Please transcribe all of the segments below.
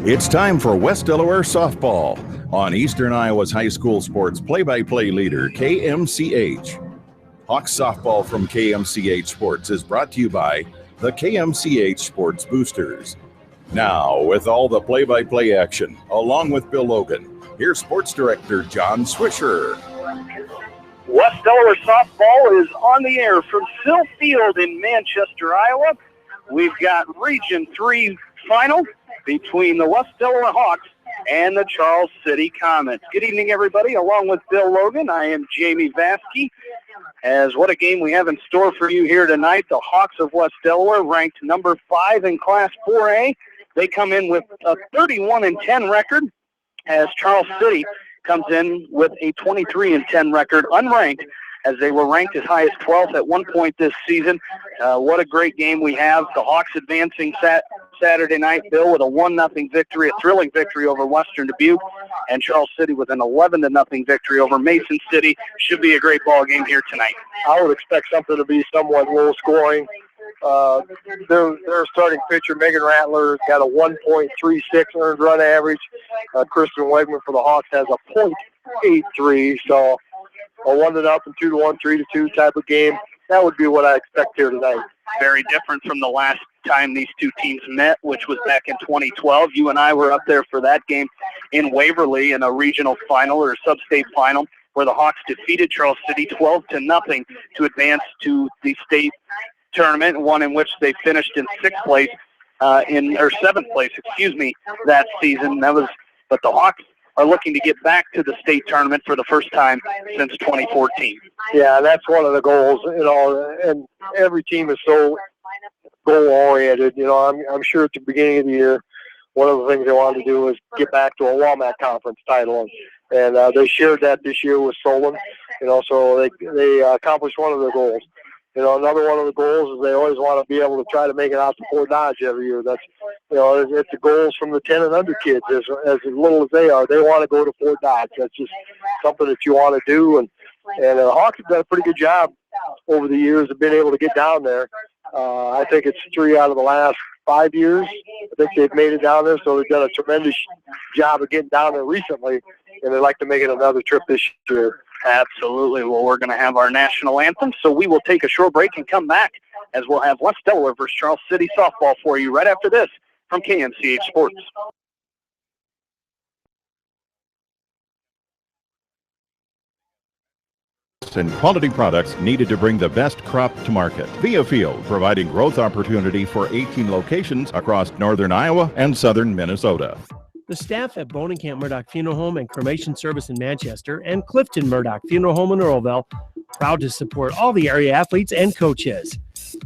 It's time for West Delaware softball on Eastern Iowa's high school sports play-by-play leader, KMCH. Hawks softball from KMCH Sports is brought to you by the KMCH Sports Boosters. Now, with all the play-by-play action, along with Bill Logan, here's Sports Director John Swisher. West Delaware softball is on the air from Sill Field in Manchester, Iowa. We've got Region 3 final between the West Delaware Hawks and the Charles City Comets. Good evening, everybody. Along with Bill Logan, I am Jamie Vasky. As what a game we have in store for you here tonight. The Hawks of West Delaware, ranked number 5 in Class 4A. They come in with a 31-10 record, as Charles City comes in with a 23-10 record, unranked, as they were ranked as high as 12th at one point this season. What a great game we have. The Hawks advancing Saturday night, Bill, with a 1-0 victory, a thrilling victory over Western Dubuque, and Charles City with an 11-0 victory over Mason City. Should be a great ball game here tonight. I would expect something to be somewhat low scoring. Their starting pitcher, Megan Rattler, got a 1.36 earned run average. Kristen Wegman for the Hawks has a .83, so a 1-0, 2-1, 3-2 type of game. That would be what I expect here tonight. Very different from the last time these two teams met, which was back in 2012. You and I were up there for that game in Waverly in a regional final or sub-state final, where the Hawks defeated Charles City 12-0 to advance to the state tournament, one in which they finished in 7th place, that season. But the Hawks are looking to get back to the state tournament for the first time since 2014. Yeah, that's one of the goals, and every team is so goal-oriented. I'm sure at the beginning of the year, one of the things they wanted to do was get back to a WAMAC conference title, and they shared that this year with Solon, so they accomplished one of their goals. Another one of the goals is they always want to be able to try to make it out to Fort Dodge every year. That's, it's the goals from the 10 and under kids, as little as they are. They want to go to Fort Dodge. That's just something that you want to do. And the Hawks have done a pretty good job over the years of being able to get down there. I think it's 3 out of the last 5 years. I think they've made it down there, so they've done a tremendous job of getting down there recently, and they'd like to make it another trip this year. Absolutely. Well, we're going to have our national anthem, so we will take a short break and come back as we'll have West Delaware versus Charles City softball for you right after this from KMCH Sports. And quality products needed to bring the best crop to market. Via Field, providing growth opportunity for 18 locations across northern Iowa and southern Minnesota. The staff at Bonenkamp Murdoch Funeral Home and Cremation Service in Manchester and Clifton Murdoch Funeral Home in Earlville, proud to support all the area athletes and coaches.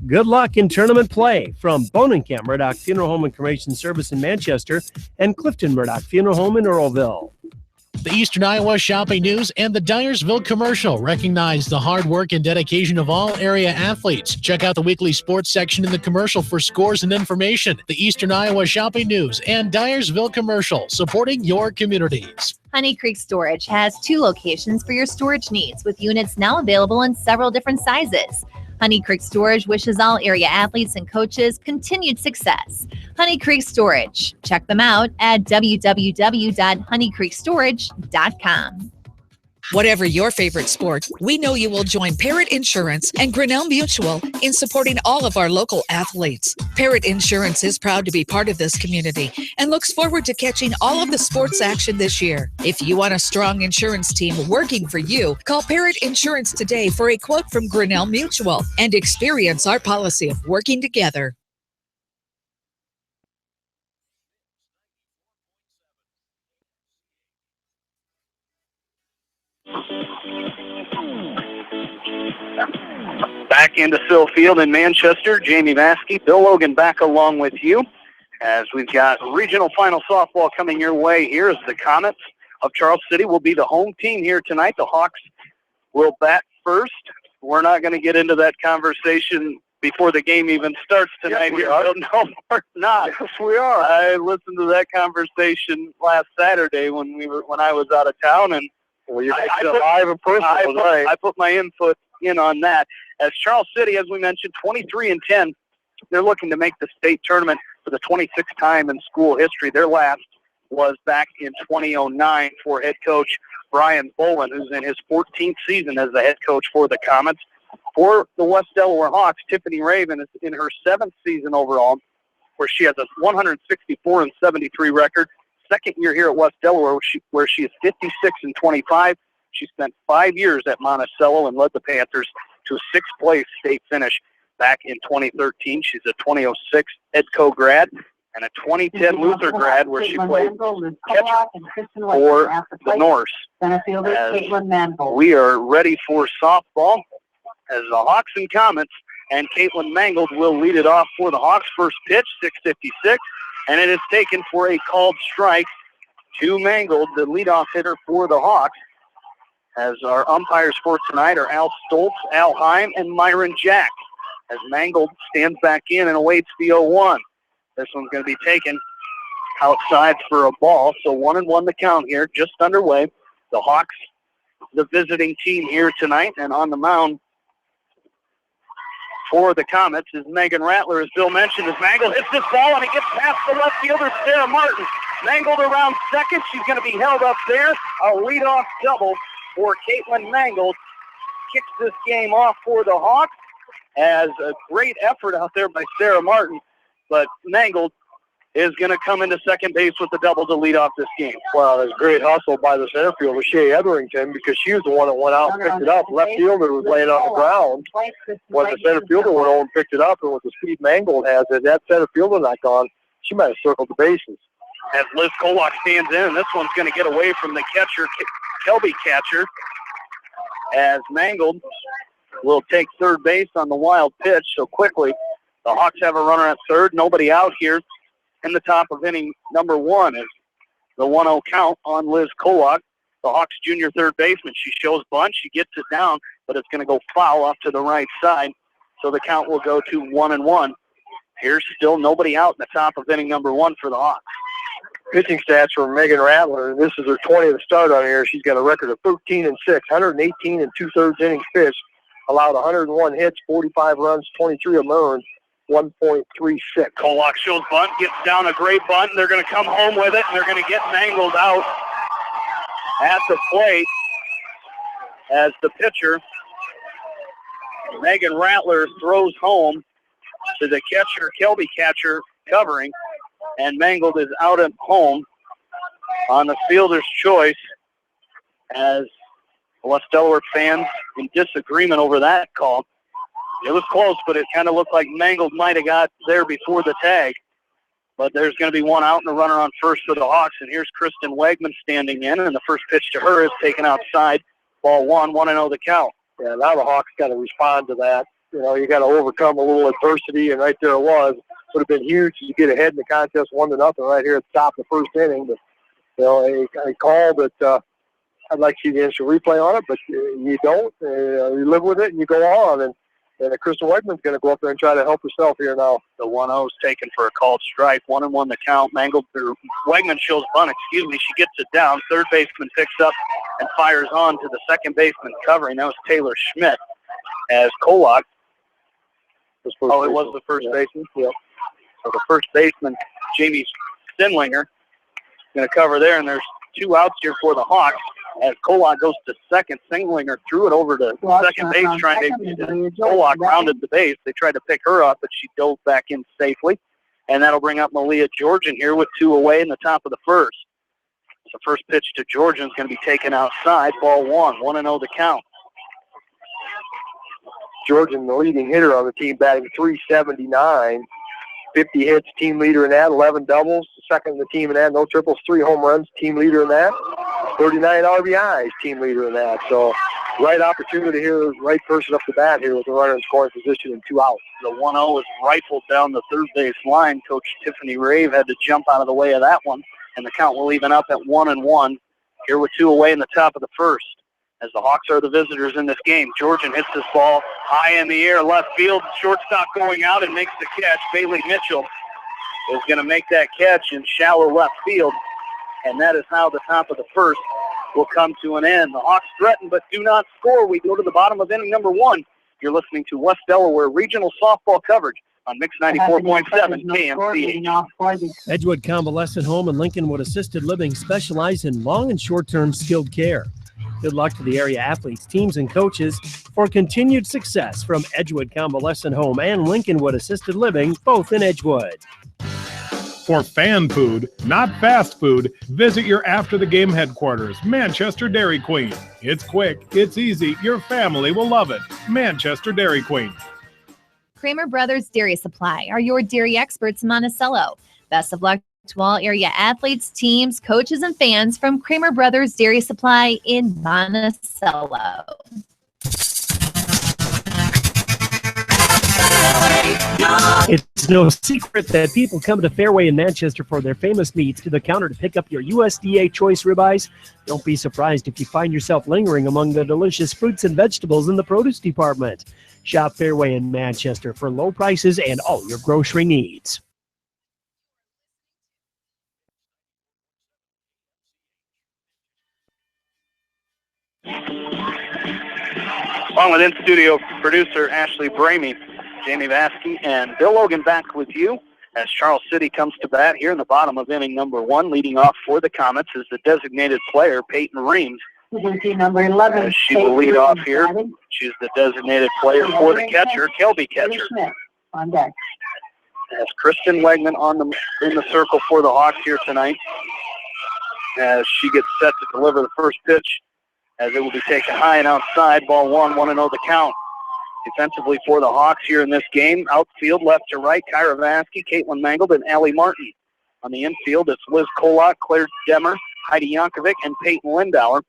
Good luck in tournament play from Bonenkamp Murdoch Funeral Home and Cremation Service in Manchester and Clifton Murdoch Funeral Home in Earlville. The Eastern Iowa Shopping News and the Dyersville Commercial recognize the hard work and dedication of all area athletes. Check out the weekly sports section in the commercial for scores and information. The Eastern Iowa Shopping News and Dyersville Commercial, supporting your communities. Honey Creek Storage has 2 locations for your storage needs, with units now available in several different sizes. Honey Creek Storage wishes all area athletes and coaches continued success. Honey Creek Storage. Check them out at www.honeycreekstorage.com. Whatever your favorite sport, we know you will join Parrott Insurance and Grinnell Mutual in supporting all of our local athletes. Parrott Insurance is proud to be part of this community and looks forward to catching all of the sports action this year. If you want a strong insurance team working for you, call Parrott Insurance today for a quote from Grinnell Mutual and experience our policy of working together. Back into Sill Field in Manchester, Jamie Vasky, Bill Logan back along with you as we've got regional final softball coming your way here as the Comets of Charles City will be the home team here tonight. The Hawks will bat first. We're not going to get into that conversation before the game even starts tonight. Yes, we are. No, we're not. Yes, we are. I listened to that conversation last Saturday when I was out of town, and well, you're live and personal tonight. I put my input in on that. As Charles City, as we mentioned, 23-10 they're looking to make the state tournament for the 26th time in school history. Their last was back in 2009 for head coach Brian Boland, who's in his 14th season as the head coach for the Comets. For the West Delaware Hawks, Tiffany Raven is in her 7th season overall, where she has a 164-73 record. Second year here at West Delaware, where she is 56-25. She spent 5 years at Monticello and led the Panthers to a 6th-place state finish back in 2013. She's a 2006 EDCO grad and a 2010 Luther grad, where she played catcher for the Norse. We are ready for softball as the Hawks and Comets, and Caitlin Mangold will lead it off for the Hawks. First pitch, 6:56, and it is taken for a called strike to Mangold, the leadoff hitter for the Hawks. As our umpires for tonight are Al Stoltz, Al Heim, and Myron Jack, as Mangold stands back in and awaits the 0-1. This one's going to be taken outside for a ball, so 1-1 the count here, just underway. The Hawks, the visiting team here tonight, and on the mound for the Comets is Megan Rattler, as Bill mentioned, as Mangold hits this ball and it gets past the left fielder, Sarah Martin. Mangold around second. She's going to be held up there. A leadoff double for Caitlin Mangold kicks this game off for the Hawks, as a great effort out there by Sarah Martin, but Mangold is going to come into second base with the double to lead off this game. Well, there's great hustle by the center fielder, Shea Etherington, because she was the one that went out and picked it up. Left fielder was laying on the ground when the center fielder went over and picked it up, and with the speed Mangold has, if that center fielder not gone, she might have circled the bases. As Liz Kolak stands in, and this one's going to get away from the catcher, Kelby catcher, as Mangold will take third base on the wild pitch. So quickly, the Hawks have a runner at third. Nobody out here in the top of inning number 1 is the 1-0 count on Liz Kolak, the Hawks junior third baseman. She shows bunt. She gets it down, but it's going to go foul off to the right side. So the count will go to 1-1. Here's still nobody out in the top of inning number 1 for the Hawks. Pitching stats for Megan Rattler. This is her 20th start on here. She's got a record of 13-6, 118 and 2/3 innings pitched, allowed 101 hits, 45 runs, 23 of them earned, 1.36. Kolak shows bunt, gets down a great bunt, and they're going to come home with it, and they're going to get Mangold out at the plate as the pitcher, Megan Rattler, throws home to the catcher, Kelby catcher, covering, and Mangold is out at home on the fielder's choice, as West Delaware fans in disagreement over that call. It was close, but it kind of looked like Mangold might have got there before the tag. But there's going to be one out and a runner on first for the Hawks, and here's Kristen Wegman standing in, and the first pitch to her is taken outside. Ball 1-0 the count. Yeah, now the Hawks got to respond to that. You know, you got to overcome a little adversity, and right there it was. Would have been huge to get ahead in the contest 1-0 right here at the top of the first inning. But, you know, a call that I'd like to see the instant replay on it, but you don't. You live with it and you go on. And Kristen Wegman's going to go up there and try to help herself here now. The 1-0 is taken for a called strike. 1-1 the count. Wegman shows bunt, She gets it down. Third baseman picks up and fires on to the second baseman covering. That was Taylor Schmidt, as Kolak. It was the first baseman? Yep. So the first baseman, Jamie Sinlinger, is going to cover there, and there's 2 outs here for the Hawks. As Kolak goes to second, Singlinger threw it over to second base, Kolak rounded the base. They tried to pick her up, but she dove back in safely. And that'll bring up Malia Georgian here with 2 away in the top of the first. So first pitch to Georgian is going to be taken outside. Ball 1-0 the count. Georgian, the leading hitter on the team, batting .379. 50 hits, team leader in that, 11 doubles, second in the team in that, no triples, 3 home runs, team leader in that, 39 RBIs, team leader in that. So right opportunity here, right person up the bat here with the runner in scoring position and 2 outs. The 1-0 is rifled down the third base line. Coach Tiffany Rave had to jump out of the way of that one, and the count will even up at 1-1 here with 2 away in the top of the first. As the Hawks are the visitors in this game. Georgian hits this ball high in the air, left field, shortstop going out and makes the catch. Bailey Mitchell is going to make that catch in shallow left field, and that is how the top of the first will come to an end. The Hawks threaten but do not score. We go to the bottom of inning number 1. You're listening to West Delaware Regional Softball coverage on Mix 94.7 KMC. Edgewood Convalescent Home and Lincolnwood Assisted Living specialize in long and short-term skilled care. Good luck to the area athletes, teams, and coaches for continued success from Edgewood Convalescent Home and Lincolnwood Assisted Living, both in Edgewood. For fan food, not fast food, visit your after-the-game headquarters, Manchester Dairy Queen. It's quick, it's easy, your family will love it. Manchester Dairy Queen. Kramer Brothers Dairy Supply are your dairy experts in Monticello. Best of luck to all area athletes, teams, coaches, and fans from Kramer Brothers Dairy Supply in Monticello. It's no secret that people come to Fairway in Manchester for their famous meats to the counter to pick up your USDA choice ribeyes. Don't be surprised if you find yourself lingering among the delicious fruits and vegetables in the produce department. Shop Fairway in Manchester for low prices and all your grocery needs. Along with in-studio producer Ashley Bramey, Jamie Vasky, and Bill Logan back with you as Charles City comes to bat here in the bottom of inning number 1. Leading off for the Comets is the designated player, Peyton Reams. Number 11. As she will lead off here. She's the designated player for the catcher, Kelby catcher. On deck. As Kristen Wegman in the circle for the Hawks here tonight. As she gets set to deliver the first pitch, as it will be taken high and outside. Ball 1-0 the count. Defensively for the Hawks here in this game, outfield left to right, Kyra Vasky, Caitlin Mangold, and Allie Martin. On the infield, it's Liz Kolak, Claire Demmer, Heidi Yankovic, and Peyton Lindauer.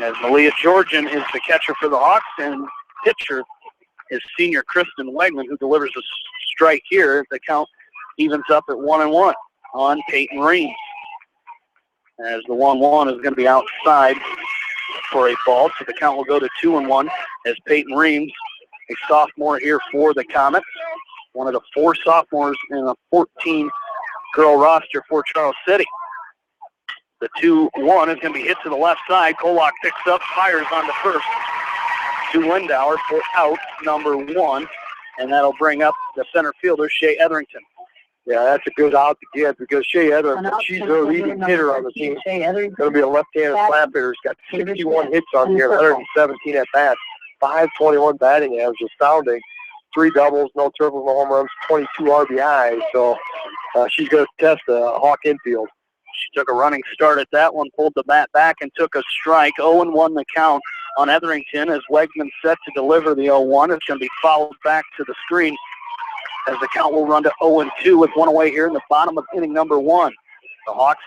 As Malia Georgian is the catcher for the Hawks, and pitcher is senior Kristen Wegman, who delivers a strike here. The count evens up at 1-1 on Peyton Reams. As the 1-1 is going to be outside for a ball, so the count will go to 2-1 as Peyton Reams, a sophomore here for the Comets, one of the 4 sophomores in a 14-girl roster for Charles City. The 2-1 is going to be hit to the left side. Kolak picks up, fires on the first to Lindauer for out number 1, and that'll bring up the center fielder, Shea Etherington. Yeah, that's a good out to get because Shea Etherington, she's the leading hitter on the team. Going to be a left-handed slap hitter. She's got 61 hits on here, 117 at bats, 521 batting average, astounding. 3 doubles, no triples, no home runs, 22 RBIs. So she's going to test the Hawk infield. She took a running start at that one, pulled the bat back, and took a strike. 0-1 the count on Etherington as Wegman set to deliver the 0-1. It's going to be fouled back to the screen as the count will run to 0-2 with 1 away here in the bottom of inning number 1. The Hawks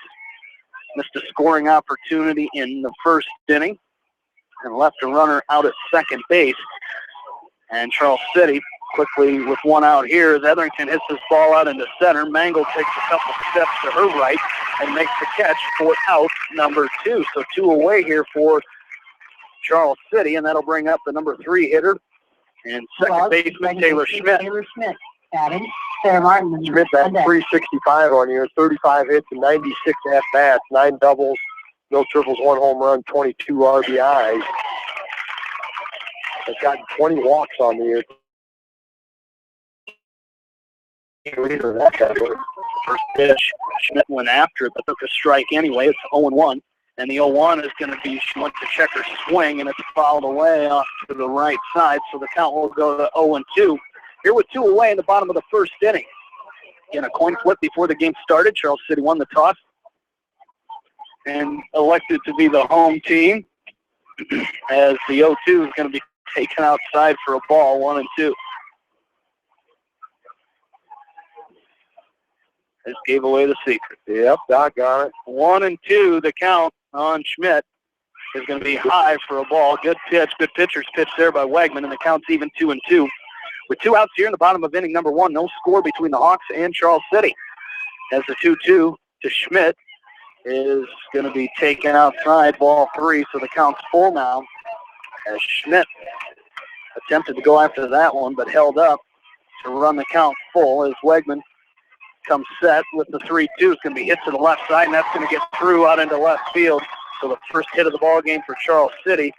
missed a scoring opportunity in the first inning and left a runner out at second base. And Charles City quickly with 1 out here as Etherington hits this ball out into center. Mangold takes a couple steps to her right and makes the catch for out number 2. So 2 away here for Charles City, and that'll bring up the number 3 hitter and second baseman Taylor Schmidt. Batting. Sarah Martin. Schmidt at 365 on here, 35 hits and 96 at-bats, 9 doubles, no triples, 1 home run, 22 RBIs. They've got 20 walks on the year. First pitch, Schmidt went after it, but took a strike anyway. It's 0-1. And the 0-1 is going to be, she went to check her swing, and it's fouled away off to the right side. So the count will go to 0-2. Here with 2 away in the bottom of the first inning. In a coin flip before the game started, Charles City won the toss and elected to be the home team as the 0-2 is going to be taken outside for a ball, 1-2. This gave away the secret. Yep, doggone it. 1-2, the count on Schmidt is going to be high for a ball. Good pitch, good pitcher's pitch there by Wegman, and the count's even 2-2. With 2 outs here in the bottom of inning number 1, no score between the Hawks and Charles City. As the 2-2 to Schmidt is going to be taken outside, ball 3, so the count's full now. As Schmidt attempted to go after that one, but held up to run the count full as Wegman comes set with the 3-2. It's going to be hit to the left side, and that's going to get through out into left field. So the first hit of the ball game for Charles City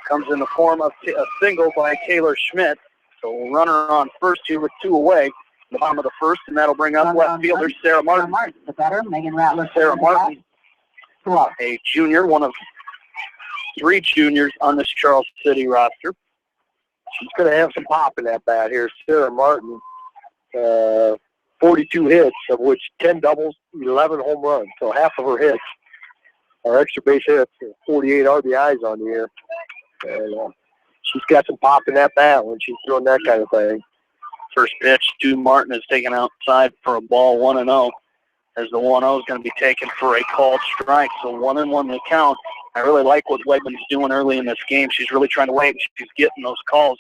comes in the form of a single by Taylor Schmidt. So runner on first here with 2 away. The bottom of the first, and that'll bring up left fielder Sarah Martin. The better, Megan Rattler. Sarah Martin, a junior, one of 3 juniors on this Charles City roster. She's going to have some pop in that bat here. Sarah Martin, 42 hits, of which 10 doubles, 11 home runs. So half of her hits are extra base hits, 48 RBIs on the year. And she's got some pop in that bat when she's doing that kind of thing. First pitch to Martin is taken outside for a ball, 1-0. As the 1-0 is going to be taken for a called strike. So 1-1 the count. I really like what Wegman's doing early in this game. She's really trying to wait. She's getting those calls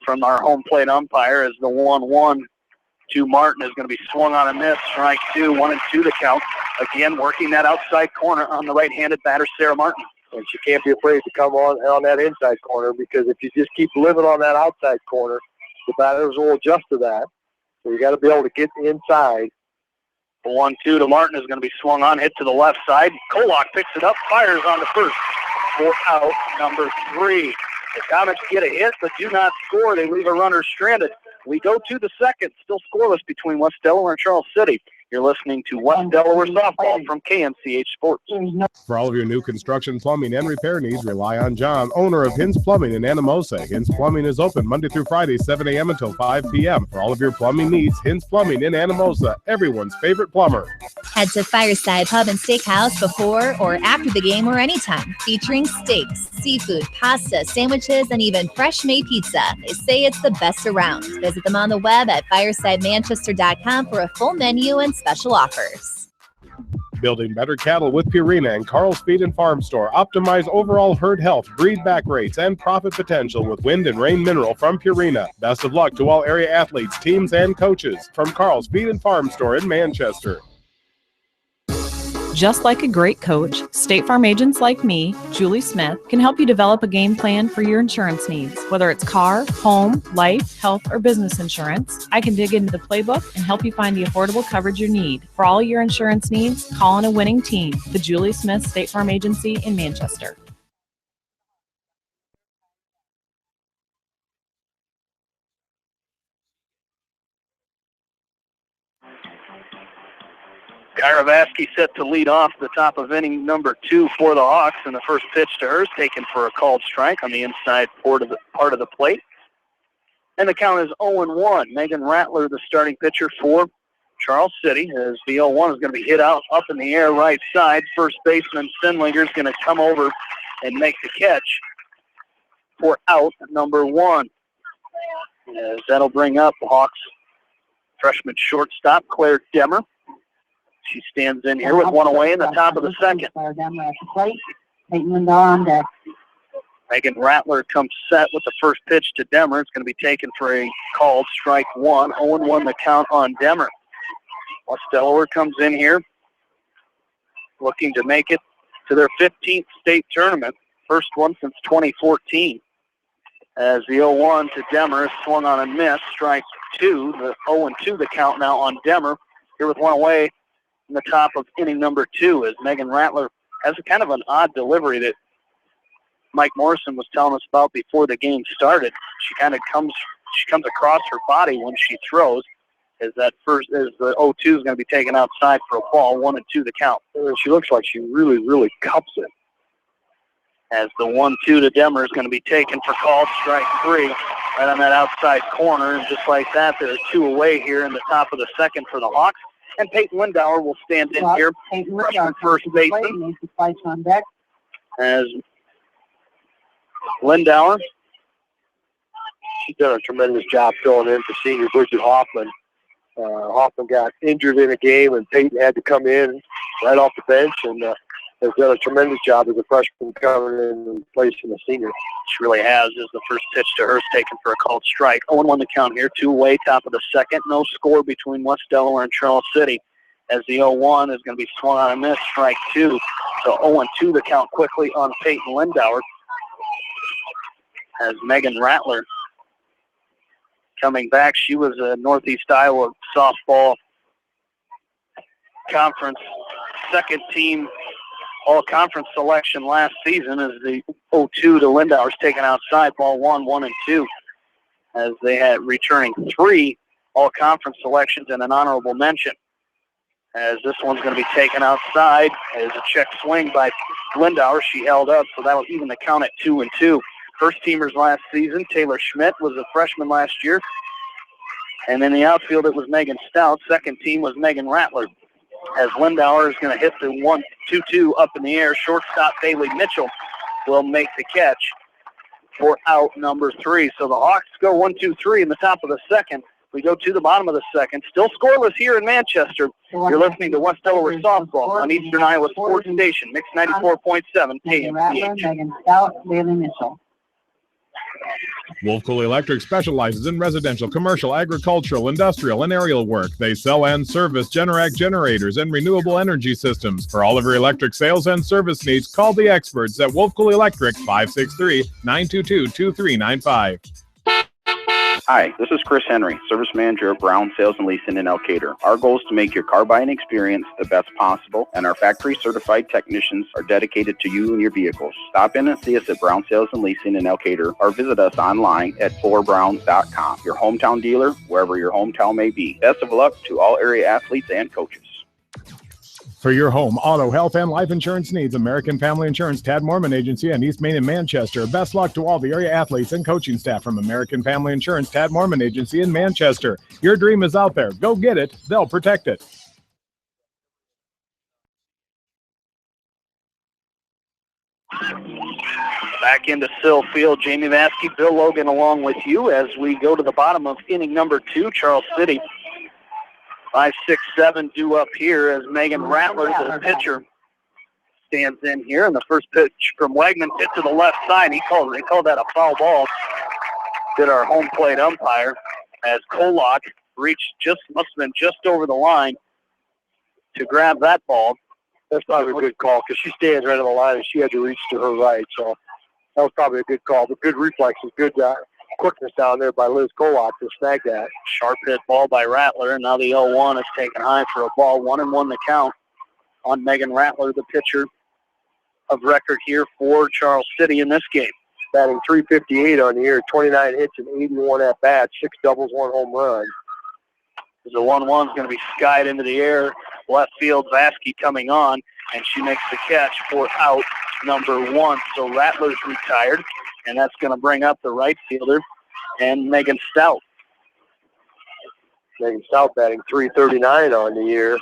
from our home plate umpire as the 1-1 to Martin is going to be swung on a miss. Strike 2, 1-2 the count. Again, working that outside corner on the right-handed batter, Sarah Martin. And she can't be afraid to come on that inside corner, because if you just keep living on that outside corner, the batters will adjust to that. So you got to be able to get inside. The 1-2 to Martin is going to be swung on, hit to the left side. Kolak picks it up, fires on the first for out number 3. The Comets get a hit but do not score. They leave a runner stranded. We go to the second, still scoreless between West Delaware and Charles City. You're listening to West Delaware Softball from KMCH Sports. For all of your new construction, plumbing, and repair needs, rely on John, owner of Hins Plumbing in Anamosa. Hins Plumbing is open Monday through Friday, 7 a.m. until 5 p.m. For all of your plumbing needs, Hins Plumbing in Anamosa, everyone's favorite plumber. Head to Fireside Pub and Steakhouse before or after the game or anytime, featuring steaks, seafood, pasta, sandwiches, and even fresh-made pizza. They say it's the best around. Visit them on the web at firesidemanchester.com for a full menu and special offers. Building better cattle with Purina and Carl's Feed and Farm Store. Optimize overall herd health, breed back rates, and profit potential with Wind and Rain Mineral from Purina. Best of luck to all area athletes, teams, and coaches from Carl's Feed and Farm Store in Manchester. Just like a great coach, State Farm agents like me, Julie Smith, can help you develop a game plan for your insurance needs. Whether it's car, home, life, health, or business insurance, I can dig into the playbook and help you find the affordable coverage you need. For all your insurance needs, call on a winning team. The Julie Smith State Farm Agency in Manchester. Kyra Vasky set to lead off the top of inning number 2 for the Hawks, and the first pitch to her is taken for a called strike on the inside part of the plate. And the count is 0-1. Megan Rattler, the starting pitcher for Charles City, as the 0-1 is going to be hit out up in the air right side. First baseman Sinlinger is going to come over and make the catch for out number 1. As that'll bring up the Hawks freshman shortstop Claire Demmer. She stands in here with 1 away in the top of the second. Megan Rattler comes set with the first pitch to Demmer. It's going to be taken for a called strike 1. 0-1 the count on Demmer. West Delaware comes in here looking to make it to their 15th state tournament. First one since 2014. As the 0-1 to Demmer is swung on a miss. Strike 2. The 0-2 the count now on Demmer. Here with 1 away in the top of inning number 2, as Megan Rattler has a kind of an odd delivery that Mike Morrison was telling us about before the game started. She comes across her body when she throws, as the 0-2 is going to be taken outside for a ball, 1-2 the count. She looks like she really, really cups it. As the 1-2 to Demmer is going to be taken for called strike 3, right on that outside corner, and just like that, there are 2 away here in the top of the second for the Hawks. And Peyton Lindauer will stand in here, freshman first baseman. As Lindauer, she's done a tremendous job filling in for senior Bridget Hoffman. Hoffman got injured in a game, and Peyton had to come in right off the bench, and has done a tremendous job as a freshman coming in and replacing a senior. She really has, as the first pitch to her is taken for a called strike. 0-1 the count here, 2 away, top of the second. No score between West Delaware and Charles City, as the 0-1 is going to be swung on a miss, strike 2. So 0-2 the count quickly on Peyton Lindauer, as Megan Rattler coming back. She was a Northeast Iowa softball conference second team all-conference selection last season, as the 0-2 to Lindauer is taken outside, ball 1, 1-2. as they had returning 3 all-conference selections and an honorable mention. As this one's going to be taken outside as a check swing by Lindauer. She held up, so that'll even the count at 2-2. First teamers last season, Taylor Schmidt was a freshman last year. And in the outfield, it was Megan Stout. Second team was Megan Rattler. As Lindauer is going to hit the 1-2-2 up in the air, shortstop Bailey Mitchell will make the catch for out number 3. So the Hawks go 1-2-3 in the top of the second. We go to the bottom of the second. Still scoreless here in Manchester. You're listening to West Delaware Softball on Eastern Iowa Sports Station, Mix 94.7 KMCH. Megan Stout, Bailey Mitchell. Wolf Cool Electric specializes in residential, commercial, agricultural, industrial, and aerial work. They sell and service Generac generators and renewable energy systems. For all of your electric sales and service needs, call the experts at Wolf Cool Electric, 563-922-2395. Hi, this is Chris Henry, Service Manager of Brown Sales and Leasing in Elkader. Our goal is to make your car buying experience the best possible, and our factory-certified technicians are dedicated to you and your vehicles. Stop in and see us at Brown Sales and Leasing in Elkader, or visit us online at 4browns.com. Your hometown dealer, wherever your hometown may be. Best of luck to all area athletes and coaches. For your home, auto, health, and life insurance needs, American Family Insurance, Tad Mormon Agency, and East Main in Manchester. Best luck to all the area athletes and coaching staff from American Family Insurance, Tad Mormon Agency in Manchester. Your dream is out there. Go get it. They'll protect it. Back into Sill Field, Jamie Vaskey, Bill Logan along with you as we go to the bottom of inning number 2, Charles City. 5-6-7 due up here as Megan Rattler, the pitcher, stands in here. And the first pitch from Wegman hit to the left side. They called that a foul ball. Did our home plate umpire as Kolak must have been just over the line to grab that ball. That's probably a good call because she stands right on the line and she had to reach to her right. So that was probably a good call. But good reflexes, good quickness down there by Liz Kolak to snag that. Sharp hit ball by Rattler, and now the 0-1 is taken high for a ball. 1-1 the count on Megan Rattler, the pitcher of record here for Charles City in this game. Batting .358 on the year, 29 hits and 81 at bats, 6 doubles, 1 home run. The 1-1 is going to be skied into the air. Left field, Vaskey coming on, and she makes the catch for out number 1. So Rattler's retired, and that's going to bring up the right fielder and Megan Stout. Megan Stout batting .339 on the year.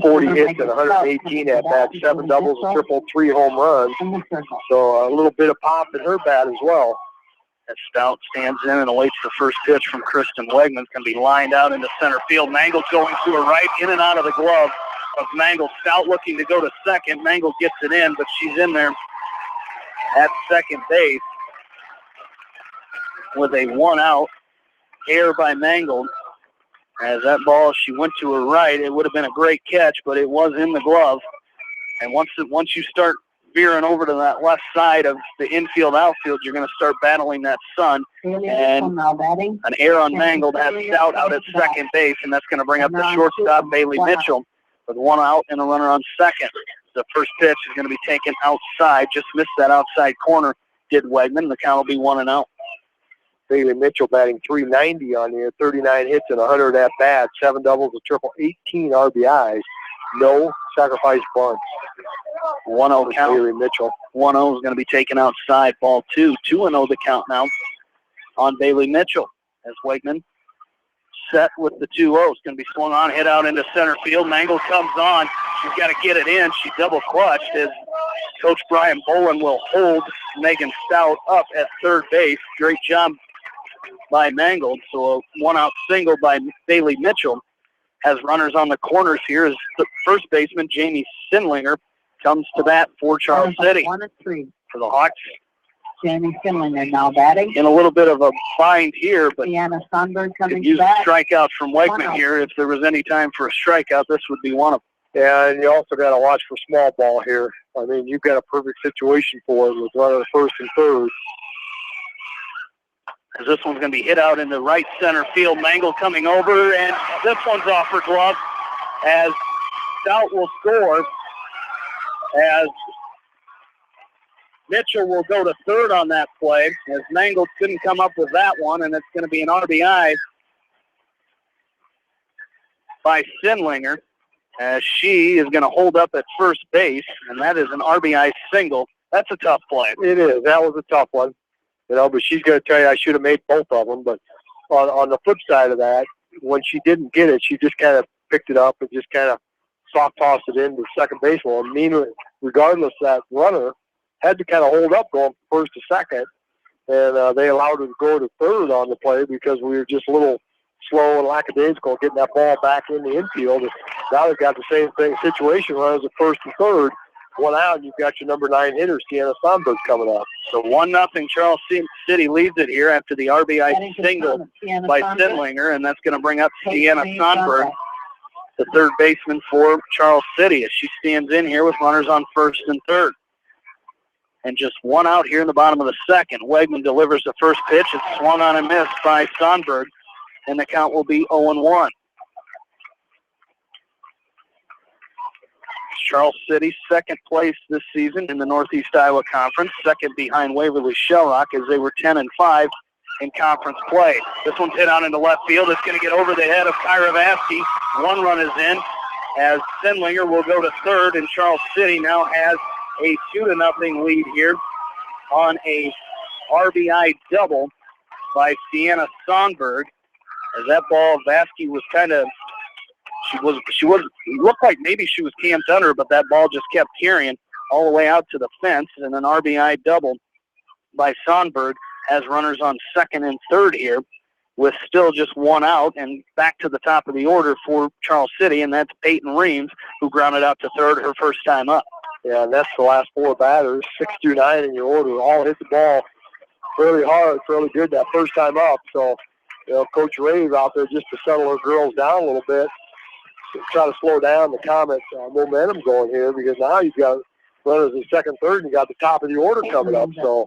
40 hits and 118 at bats, 7 doubles, a triple, 3 home runs. So a little bit of pop in her bat as well. As Stout stands in and awaits the first pitch from Kristen Wegman. It's going to be lined out into center field. Mangle's going to her right, in and out of the glove of Mangle. Stout looking to go to second. Mangle gets it in, but she's in there at second base with a 1-out. Error by Mangle. As that ball, she went to her right. It would have been a great catch, but it was in the glove. And once you start veering over to that left side of the infield outfield, you're going to start battling that sun. And an error on Mangle has Stout out at second base, and that's going to bring up the shortstop, Bailey Mitchell, with 1 out and a runner on second. The first pitch is going to be taken outside. Just missed that outside corner, did Wegman. The count will be 1-0. Bailey Mitchell batting .390 on the year, 39 hits and 100 at bats, 7 doubles, a triple, 18 RBIs, no sacrifice bunts. 1-0 count. Bailey Mitchell. 1-0 is going to be taken outside. Ball 2. 2-0 the count now on Bailey Mitchell as Wegman set with the 2-0. It's going to be swung on, hit out into center field. Mangle comes on. She's got to get it in. She double clutched as Coach Brian Bolin will hold Megan Stout up at third base. Great job by Mangle. So a 1-out single by Bailey Mitchell. Has runners on the corners here as the first baseman, Jamie Sinlinger, comes to bat for Charles City. 1-3 for the Hawks. Jamie Sinlinger now batting. In a little bit of a bind here, but Deanna Sundberg coming could use back. a strikeout from Wegman here. If there was any time for a strikeout, this would be one of them. Yeah, and you also got to watch for small ball here. I mean, you've got a perfect situation for it with runner first and third. As this one's going to be hit out into right center field. Mangle coming over, and this one's off her glove as Stout will score as Mitchell will go to third on that play as Mangold couldn't come up with that one, and it's going to be an RBI by Sinlinger as she is going to hold up at first base, and that is an RBI single. That's a tough play. It is. That was a tough one. But she's going to tell you I should have made both of them. But on the flip side of that, when she didn't get it, she just kind of picked it up and just kind of soft tossed it into second base. Well, regardless, that runner had to kind of hold up going from first to second, and they allowed her to go to third on the play because we were just a little slow and lackadaisical getting that ball back in the infield. And now they've got the same situation, runners at first and third, one out, and you've got your number 9 hitter, Sienna Sonberg, coming up. So 1-0 Charles City leads it here after the RBI single by Sinlinger, and that's going to bring up Sienna Sonberg, the third baseman for Charles City, as she stands in here with runners on first and third. And just one out here in the bottom of the second. Wegman delivers the first pitch. It's swung on and missed by Sonberg, and the count will be 0-1. Charles City, second place this season in the Northeast Iowa Conference, second behind Waverly Shellrock as they were 10-5 in conference play. This one's hit out into left field. It's going to get over the head of Kyra Vasky. One run is in as Sinlinger will go to third, and Charles City now has a 2-0 lead here on a RBI double by Sienna Sonberg. As that ball, Vasky was kind of, she looked like maybe she was camped under, but that ball just kept carrying all the way out to the fence, and an RBI double by Sonberg has runners on second and third here with still just one out, and back to the top of the order for Charles City, and that's Peyton Reams, who grounded out to third her first time up. Yeah, and that's the last 4 batters, 6 through 9 in your order, all hit the ball fairly hard, fairly good that first time up. So, Coach Rave out there just to settle her girls down a little bit, to try to slow down the Comets' momentum going here, because now you've got runners in second, third, and you got the top of the order coming up. So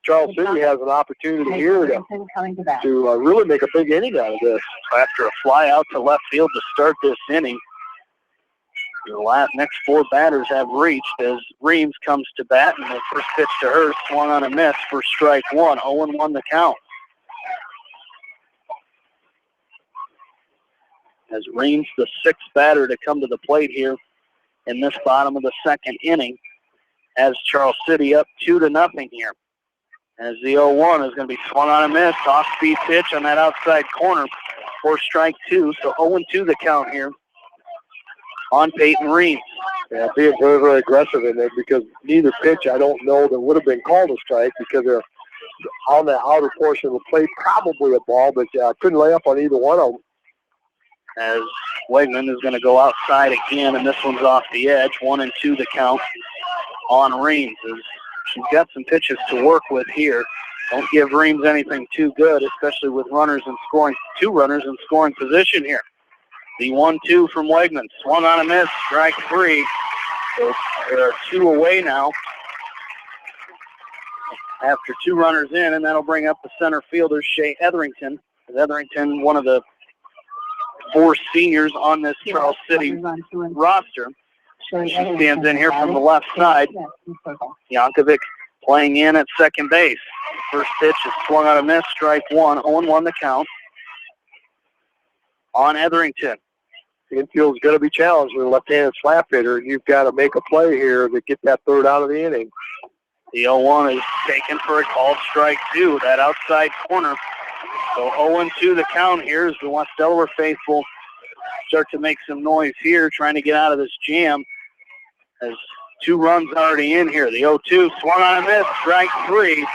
Charles City has an opportunity here to really make a big inning out of this. After a fly out to left field to start this inning, the next 4 batters have reached as Reams comes to bat, and the first pitch to her swung on a miss for strike one. 0-1 the count. As Reams, the 6th batter to come to the plate here in this bottom of the second inning, as Charles City up 2-0 here. As the 0-1 is going to be swung on a miss, off-speed pitch on that outside corner for strike 2. So 0-2 the count here on Peyton Reams. Yeah, being very, very aggressive in there, because neither pitch I don't know that would have been called a strike, because they're on the outer portion of the plate, probably a ball, but I couldn't lay up on either one of them. As Wegman is going to go outside again, and this one's off the edge. 1-2 the count on Reams. She's got some pitches to work with here. Don't give Reams anything too good, especially with runners in scoring, 2 runners in scoring position here. The 1-2 from Wegman, swung on a miss, strike 3. So there are 2 away now after 2 runners in, and that'll bring up the center fielder, Shea Etherington. Etherington, one of the 4 seniors on this Charles City roster. She stands in here from the left side. Yankovic playing in at second base. First pitch is swung on a miss, strike 1. 0-1 the count on Etherington. The infield's going to be challenged with a left-handed slap hitter, and you've got to make a play here to get that third out of the inning. The 0-1 is taken for a called strike 2, that outside corner. So 0-2 the count here as the West Delaware faithful start to make some noise here, trying to get out of this jam. As 2 runs already in here. The 0-2 swung on a miss, strike 3.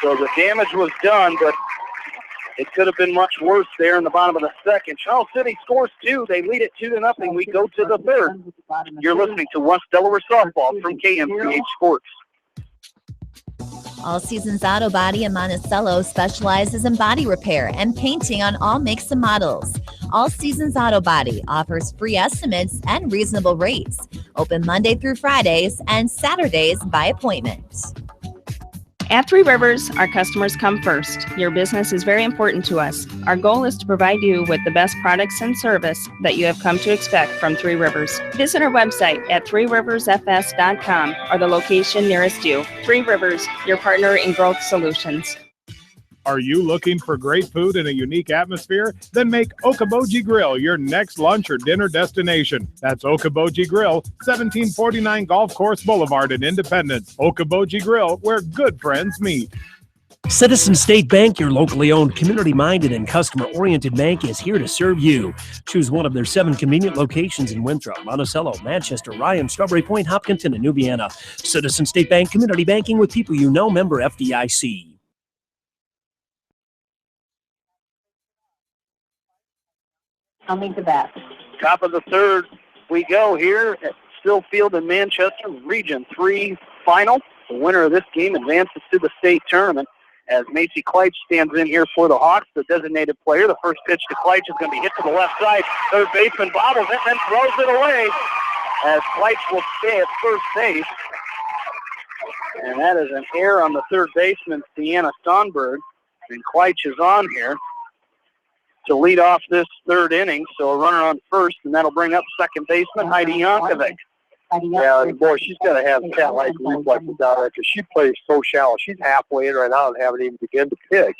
So the damage was done, but it could have been much worse there in the bottom of the second. Charles City scores 2. They lead it 2-0. We go to the third. You're listening to West Delaware Softball from KMCH Sports. All Seasons Auto Body in Monticello specializes in body repair and painting on all makes and models. All Seasons Auto Body offers free estimates and reasonable rates. Open Monday through Fridays and Saturdays by appointment. At Three Rivers, our customers come first. Your business is very important to us. Our goal is to provide you with the best products and service that you have come to expect from Three Rivers. Visit our website at threeriversfs.com or the location nearest you. Three Rivers, your partner in growth solutions. Are you looking for great food and a unique atmosphere? Then make Okoboji Grill your next lunch or dinner destination. That's Okoboji Grill, 1749 Golf Course Boulevard in Independence. Okoboji Grill, where good friends meet. Citizen State Bank, your locally owned, community-minded, and customer-oriented bank, is here to serve you. Choose one of their 7 convenient locations in Winthrop, Monticello, Manchester, Ryan, Strawberry Point, Hopkinton, and New Vienna. Citizen State Bank, community banking with people you know, member FDIC. Coming to bat. Top of the third we go here at Stillfield in Manchester, Region 3 final. The winner of this game advances to the state tournament as Macy Kleitsch stands in here for the Hawks, the designated player. The first pitch to Kleitsch is going to be hit to the left side. Third baseman bobbles it and then throws it away as Kleitsch will stay at first base. And that is an error on the third baseman, Sienna Sonberg. And Kleitsch is on here to lead off this third inning. So a runner on first, and that'll bring up second baseman Heidi Yankovic. Yeah, boy, she's got to have cat-like reflexes down there because she plays so shallow. She's halfway in right now and haven't even begun to pitch.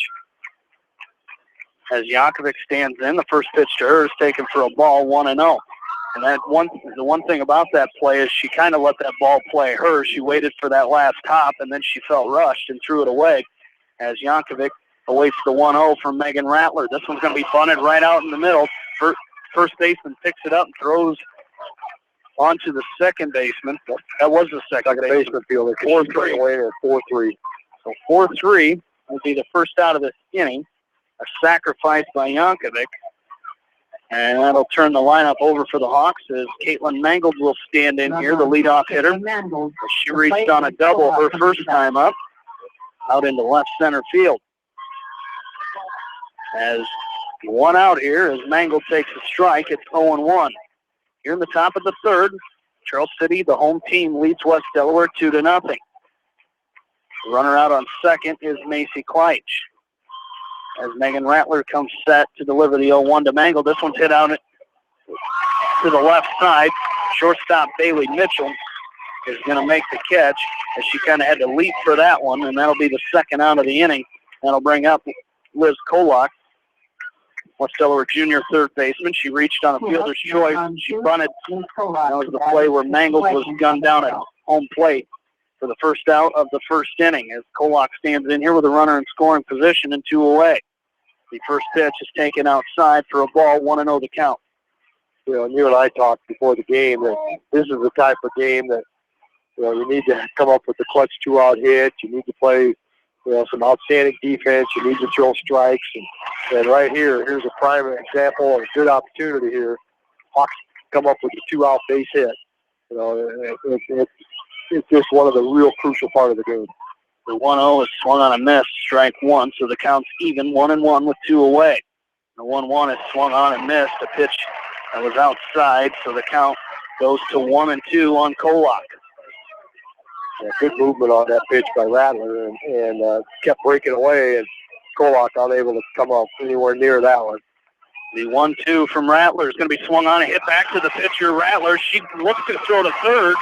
As Yankovic stands in, the first pitch to her is taken for a ball, 1-0. And the one thing about that play is she kind of let that ball play her. She waited for that last hop, and then she felt rushed and threw it away as Yankovic awaits the 1-0 from Megan Rattler. This one's going to be bunted right out in the middle. First baseman picks it up and throws onto the second baseman. That was the second baseman fielder. 4-3 away at 4-3. So 4-3 will be the first out of this inning. A sacrifice by Yankovic. And that'll turn the lineup over for the Hawks as Caitlin Mangold will stand in here, the leadoff hitter. She reached on a double her first time up, out into left center field. As one out here as Mangold takes a strike, it's 0-1. Here in the top of the third, Charles City, the home team, leads West Delaware 2-0. Runner out on second is Macy Kleitsch. As Megan Rattler comes set to deliver the 0-1 to Mangold. This one's hit out to the left side. Shortstop Bailey Mitchell is going to make the catch as she kind of had to leap for that one, and that'll be the second out of the inning. That'll bring up Liz Kolak, West Delaware junior third baseman. She reached on a fielder's choice. She bunted. That was the play where Mangold was gunned down at home plate for the first out of the first inning as Kolak stands in here with a runner in scoring position and 2 away. The first pitch is taken outside for a ball, 1-0 the count. You know, you and I talked before the game that this is the type of game that, you know, you need to come up with the clutch 2-out hit. You need to play, you know, some outstanding defense. You need to throw strikes. And right here, here's a prime example of a good opportunity here. Hawks come up with a 2-out base hit. You know, it's just one of the real crucial part of the game. The 1-0 is swung on a miss, strike one, so the count's even, 1-1 with 2 away. The 1-1 is swung on and missed, a pitch that was outside, so the count goes to 1-2 on Kolak. Yeah, good movement on that pitch by Rattler and kept breaking away, and Kolak unable to come up anywhere near that one. The 1-2 from Rattler is going to be swung on and hit back to the pitcher, Rattler. She looks to throw to third.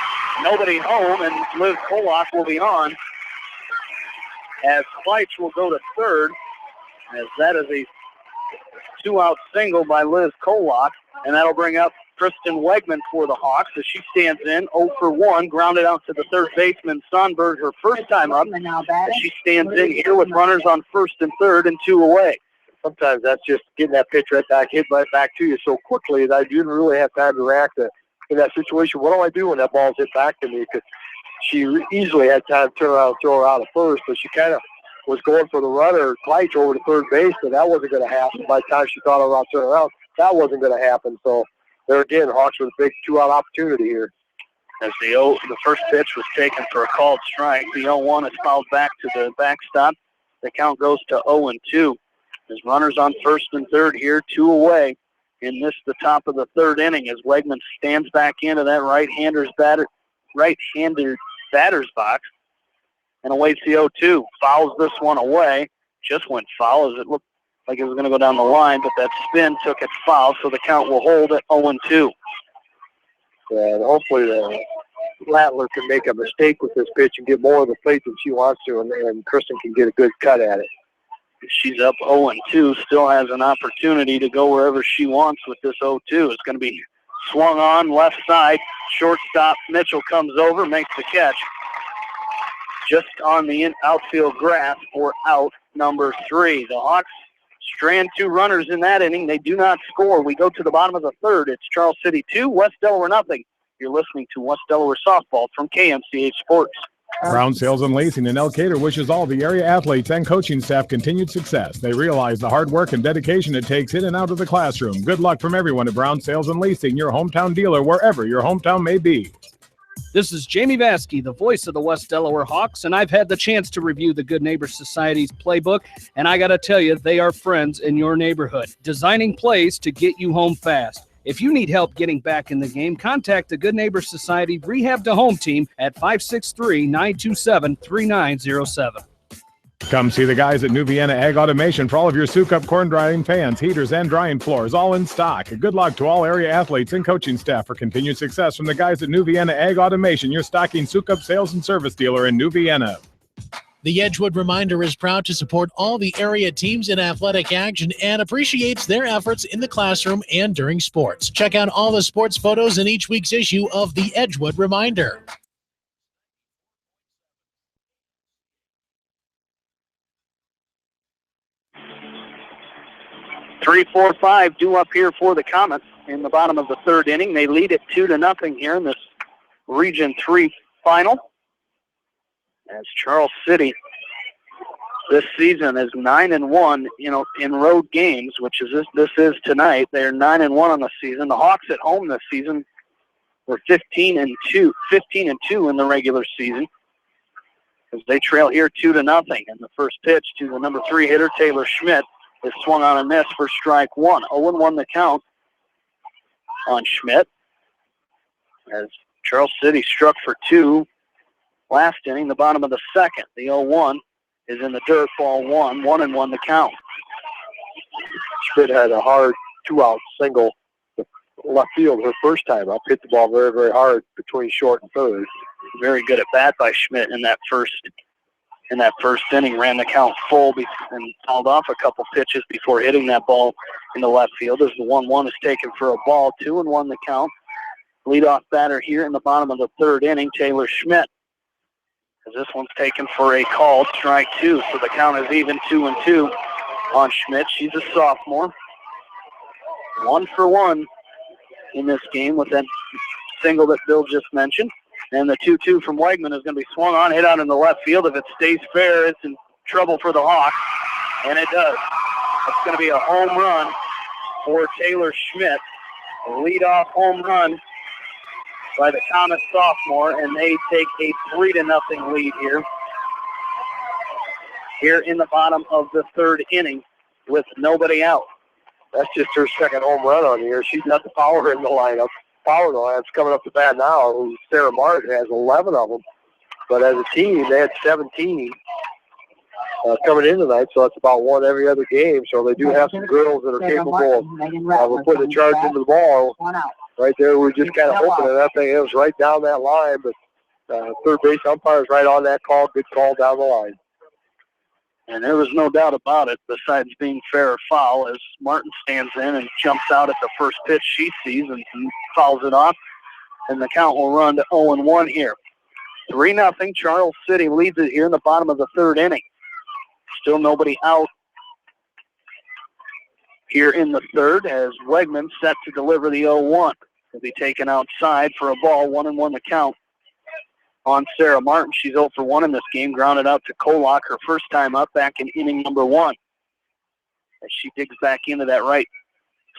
Nobody home, and Liz Kolak will be on as Kleitsch will go to third, as that is a 2-out single by Liz Kolak, and that'll bring up Kristen Wegman for the Hawks as she stands in 0-for-1, grounded out to the third baseman Sonberg her first time up, as she stands in here with runners on first and third and 2 away. Sometimes that's just getting that pitch right back, hit right back to you so quickly that you didn't really have time to react in that situation. What do I do when that ball's hit back to me? Because she easily had time to turn around and throw her out at first, but she kind of was going for the runner, Kleitsch, over to third base, but that wasn't going to happen. By the time she thought about turning around, that wasn't going to happen. So there again, Hawks with a big 2-out opportunity here. As the first pitch was taken for a called strike, the 0-1 is fouled back to the backstop. The count goes to 0-2. There's runners on first and third here, 2 away in this, the top of the third inning, as Wegman stands back into that right-handed batter's box. and awaits the 0-2. Fouls this one away. Just went foul as it looked like it was going to go down the line, but that spin took it foul, so the count will hold at 0-2. And hopefully Lattler can make a mistake with this pitch and get more of the plate than she wants to, and Kristen can get a good cut at it. She's up 0-2, still has an opportunity to go wherever she wants with this 0-2. It's going to be swung on left side. Shortstop Mitchell comes over, makes the catch. Just on the outfield grass for out number 3. The Hawks strand 2 runners in that inning. They do not score. We go to the bottom of the 3rd. It's Charles City 2, West Delaware nothing. You're listening to West Delaware Softball from KMCH Sports. Brown Sales and Lacing in Elkader wishes all the area athletes and coaching staff continued success. They realize the hard work and dedication it takes in and out of the classroom. Good luck from everyone at Brown Sales and Lacing, your hometown dealer wherever your hometown may be. This is Jamie Vasky, the voice of the West Delaware Hawks, and I've had the chance to review the Good Neighbor Society's playbook, and I got to tell you, they are friends in your neighborhood, designing plays to get you home fast. If you need help getting back in the game, contact the Good Neighbor Society Rehab to Home team at 563-927-3907. Come see the guys at New Vienna Ag Automation for all of your Sukup corn drying fans, heaters, and drying floors, all in stock. Good luck to all area athletes and coaching staff for continued success from the guys at New Vienna Ag Automation, your stocking Sukup sales and service dealer in New Vienna. The Edgewood Reminder is proud to support all the area teams in athletic action and appreciates their efforts in the classroom and during sports. Check out all the sports photos in each week's issue of the Edgewood Reminder. 3-4-5 due up here for the Comets in the bottom of the 3rd inning. They lead it 2-0 here in this Region 3 final. As Charles City this season is 9-1, in road games, which is this is tonight. They're 9-1 on the season. The Hawks at home this season were 15-2 in the regular season, as they trail here 2-0. And the first pitch to the number 3 hitter, Taylor Schmidt, is swung on a miss for strike 1. 0-1 the count on Schmidt, as Charles City struck for 2 last inning, the bottom of the 2nd. The 0-1 is in the dirt, ball 1, 1-1 the count. Schmidt had a hard 2-out single to left field her first time up. Hit the ball very, very hard between short and third. Very good at bat by Schmidt in that first inning. Ran the count full and fouled off a couple pitches before hitting that ball in the left field, as the 1-1 is taken for a ball. 2-1 the count. Leadoff batter here in the bottom of the 3rd inning, Taylor Schmidt, as this one's taken for a called strike 2. So the count is even 2-2 on Schmidt. She's a sophomore. 1 for 1 in this game with that single that Bill just mentioned. And the 2-2 from Wegman is going to be swung on, hit out in the left field. If it stays fair, it's in trouble for the Hawks, and it does. It's going to be a home run for Taylor Schmidt. A leadoff home run by the Comet sophomore, and they take a 3-0 lead here in the bottom of the 3rd inning with nobody out. That's just her second home run on the year. She's got the power in the lineup. Power lineup's coming up to bat now. Sarah Martin has 11 of them. But as a team, they had 17 coming in tonight, so that's about one every other game. So they do have some girls that are capable of putting the charge into the ball. Right there, we're just kind of hoping that thing it was right down that line, but third base umpire's right on that call. Good call down the line. And there was no doubt about it, besides being fair or foul, as Martin stands in and jumps out at the first pitch she sees and fouls it off. And the count will run to 0-1 here. 3-0. Charles City leads it here in the bottom of the 3rd inning. Still nobody out here in the 3rd, as Wegman set to deliver the 0-1. Will be taken outside for a ball. 1-1 the count on Sarah Martin. She's 0 for 1 in this game. Grounded out to Kolak her first time up back in inning number 1. As she digs back into that right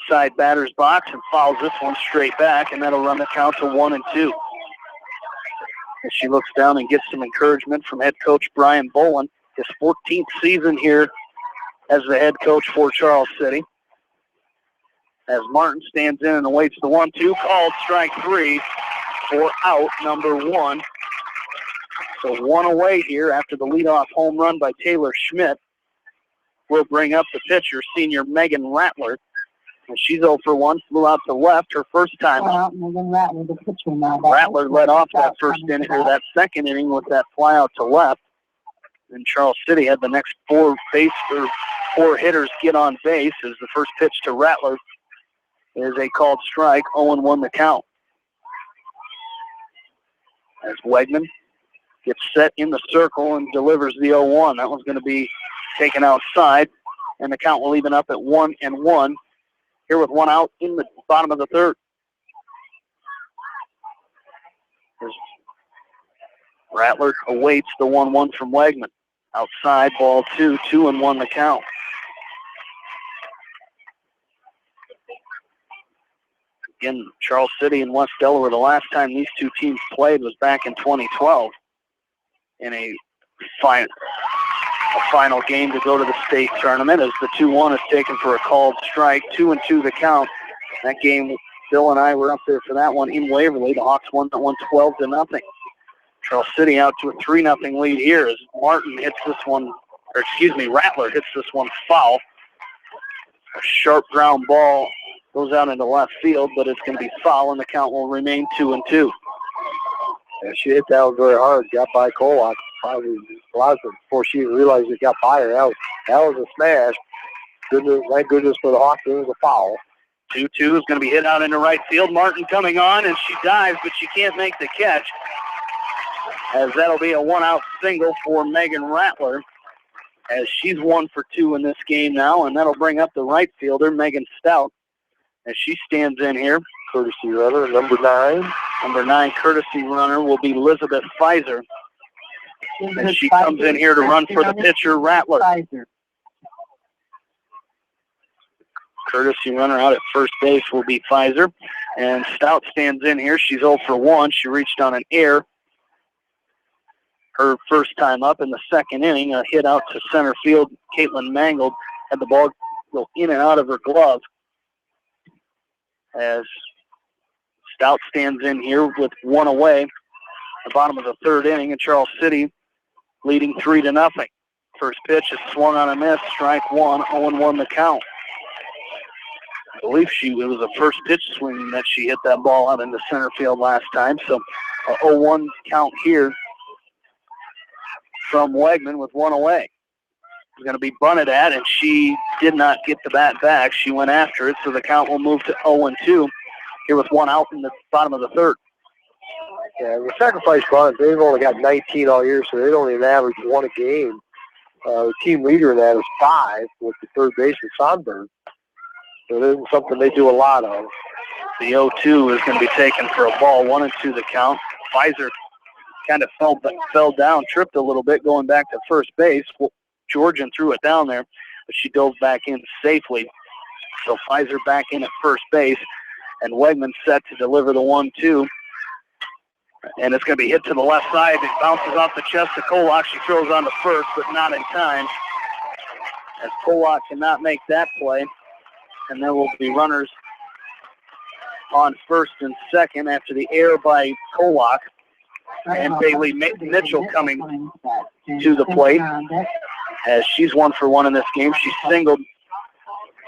side batter's box and fouls this one straight back, and that'll run the count to 1-2. As she looks down and gets some encouragement from head coach Brian Bolin, his 14th season here as the head coach for Charles City. As Martin stands in and awaits the 1-2, called strike 3 for out number 1. So 1 away here after the leadoff home run by Taylor Schmidt. We'll bring up the pitcher, senior Megan Rattler. And she's 0 for 1, flew out to left her first time. Rattler led off that first inning, or that second inning, with that fly out to left. And Charles City had the next four hitters get on base as the first pitch to Rattler is a called strike, 0-1 the count. As Wegman gets set in the circle and delivers the 0-1. That one's going to be taken outside, and the count will even up at 1-1 here with one out in the bottom of the third. Rattler awaits the 1-1 from Wegman. Outside, ball 2, 2-1 the count. Again, Charles City and West Delaware, the last time these two teams played was back in 2012 in a final game to go to the state tournament, as the 2-1 is taken for a called strike. 2-2 the count. That game, Bill and I were up there for that one in Waverly. The Hawks won that one 12-0. Charles City out to a 3-0 lead here as Rattler hits this one foul. A sharp ground ball goes out into left field, but it's going to be foul, and the count will remain 2-2. Yeah, she hit that one very hard, got by Kolak. Probably a lot of it before she even realized it got by her. That was a smash. Thank goodness for the Hawks, it was a foul. 2-2 is going to be hit out into right field. Martin coming on, and she dives, but she can't make the catch, as that'll be a one-out single for Megan Rattler, as she's 1 for 2 in this game now, and that'll bring up the right fielder, Megan Stout, as she stands in here. Courtesy runner, number 9. Number 9 courtesy runner will be Elizabeth Pfizer, as she comes in here to run for the pitcher, Rattler. Courtesy runner out at first base will be Pfizer, and Stout stands in here. She's 0 for 1. She reached on an error her first time up in the second inning. A hit out to center field. Caitlin Mangold had the ball go in and out of her glove, as Stout stands in here with 1 away. The bottom of the third inning, and Charles City leading 3-0. First pitch is swung on a miss. Strike 1, 0-1 the count. I believe it was a first pitch swing that she hit that ball out into center field last time. So a 0-1 count here from Wegman with 1 away. It's going to be bunted at, and she did not get the bat back. She went after it, so the count will move to 0-2 here with 1 out in the bottom of the third. Yeah, the sacrifice bunt, they've only got 19 all year, so they don't even average 1 a game. The team leader in that is 5 with the third baseman, Sonberg. So it isn't something they do a lot of. The 0-2 is going to be taken for a ball, 1-2 the count. Pfizer kind of fell down, tripped a little bit going back to first base. Georgian threw it down there, but she dove back in safely. So Pfizer back in at first base, and Wegman set to deliver the 1-2. And it's going to be hit to the left side. It bounces off the chest of Kolak. She throws on to first, but not in time, as Kolak cannot make that play. And there will be runners on first and second after the error by Kolak. And Bailey Mitchell coming to the plate, as she's 1 for 1 in this game. She singled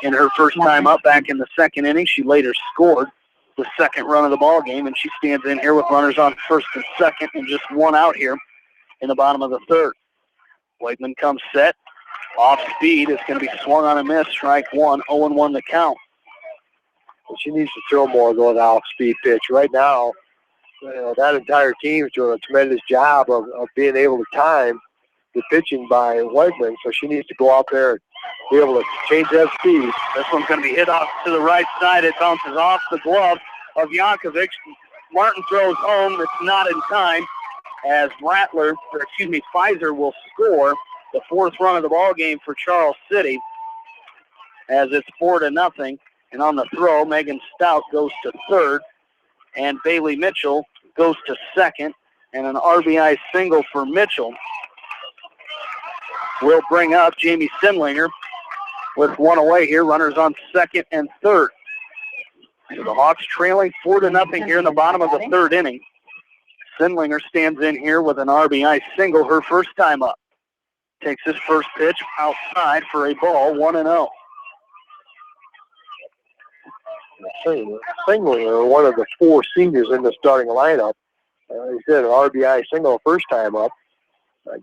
in her first time up back in the second inning. She later scored the second run of the ball game, and she stands in here with runners on first and second and just 1 out here in the bottom of the third. Wegman comes set. Off speed. It's going to be swung on a miss. Strike 1, 0-1 the count. She needs to throw more of those off-speed pitch. Right now, that entire team is doing a tremendous job of being able to time the pitching by Wegman, so she needs to go out there and be able to change that speed. This one's going to be hit off to the right side. It bounces off the glove of Yankovic. Martin throws home. It's not in time, as Pfizer will score the 4th run of the ball game for Charles City, as it's 4-0. And on the throw, Megan Stout goes to third, and Bailey Mitchell goes to second, and an RBI single for Mitchell will bring up Jamie Simlinger with 1 away here. Runners on second and third. So the Hawks trailing 4-0 here in the bottom of the third inning. Sindlinger stands in here with an RBI single her first time up. Takes his first pitch outside for a ball, 1-0. Sindlinger, one of the 4 seniors in the starting lineup. He said an RBI single first time up.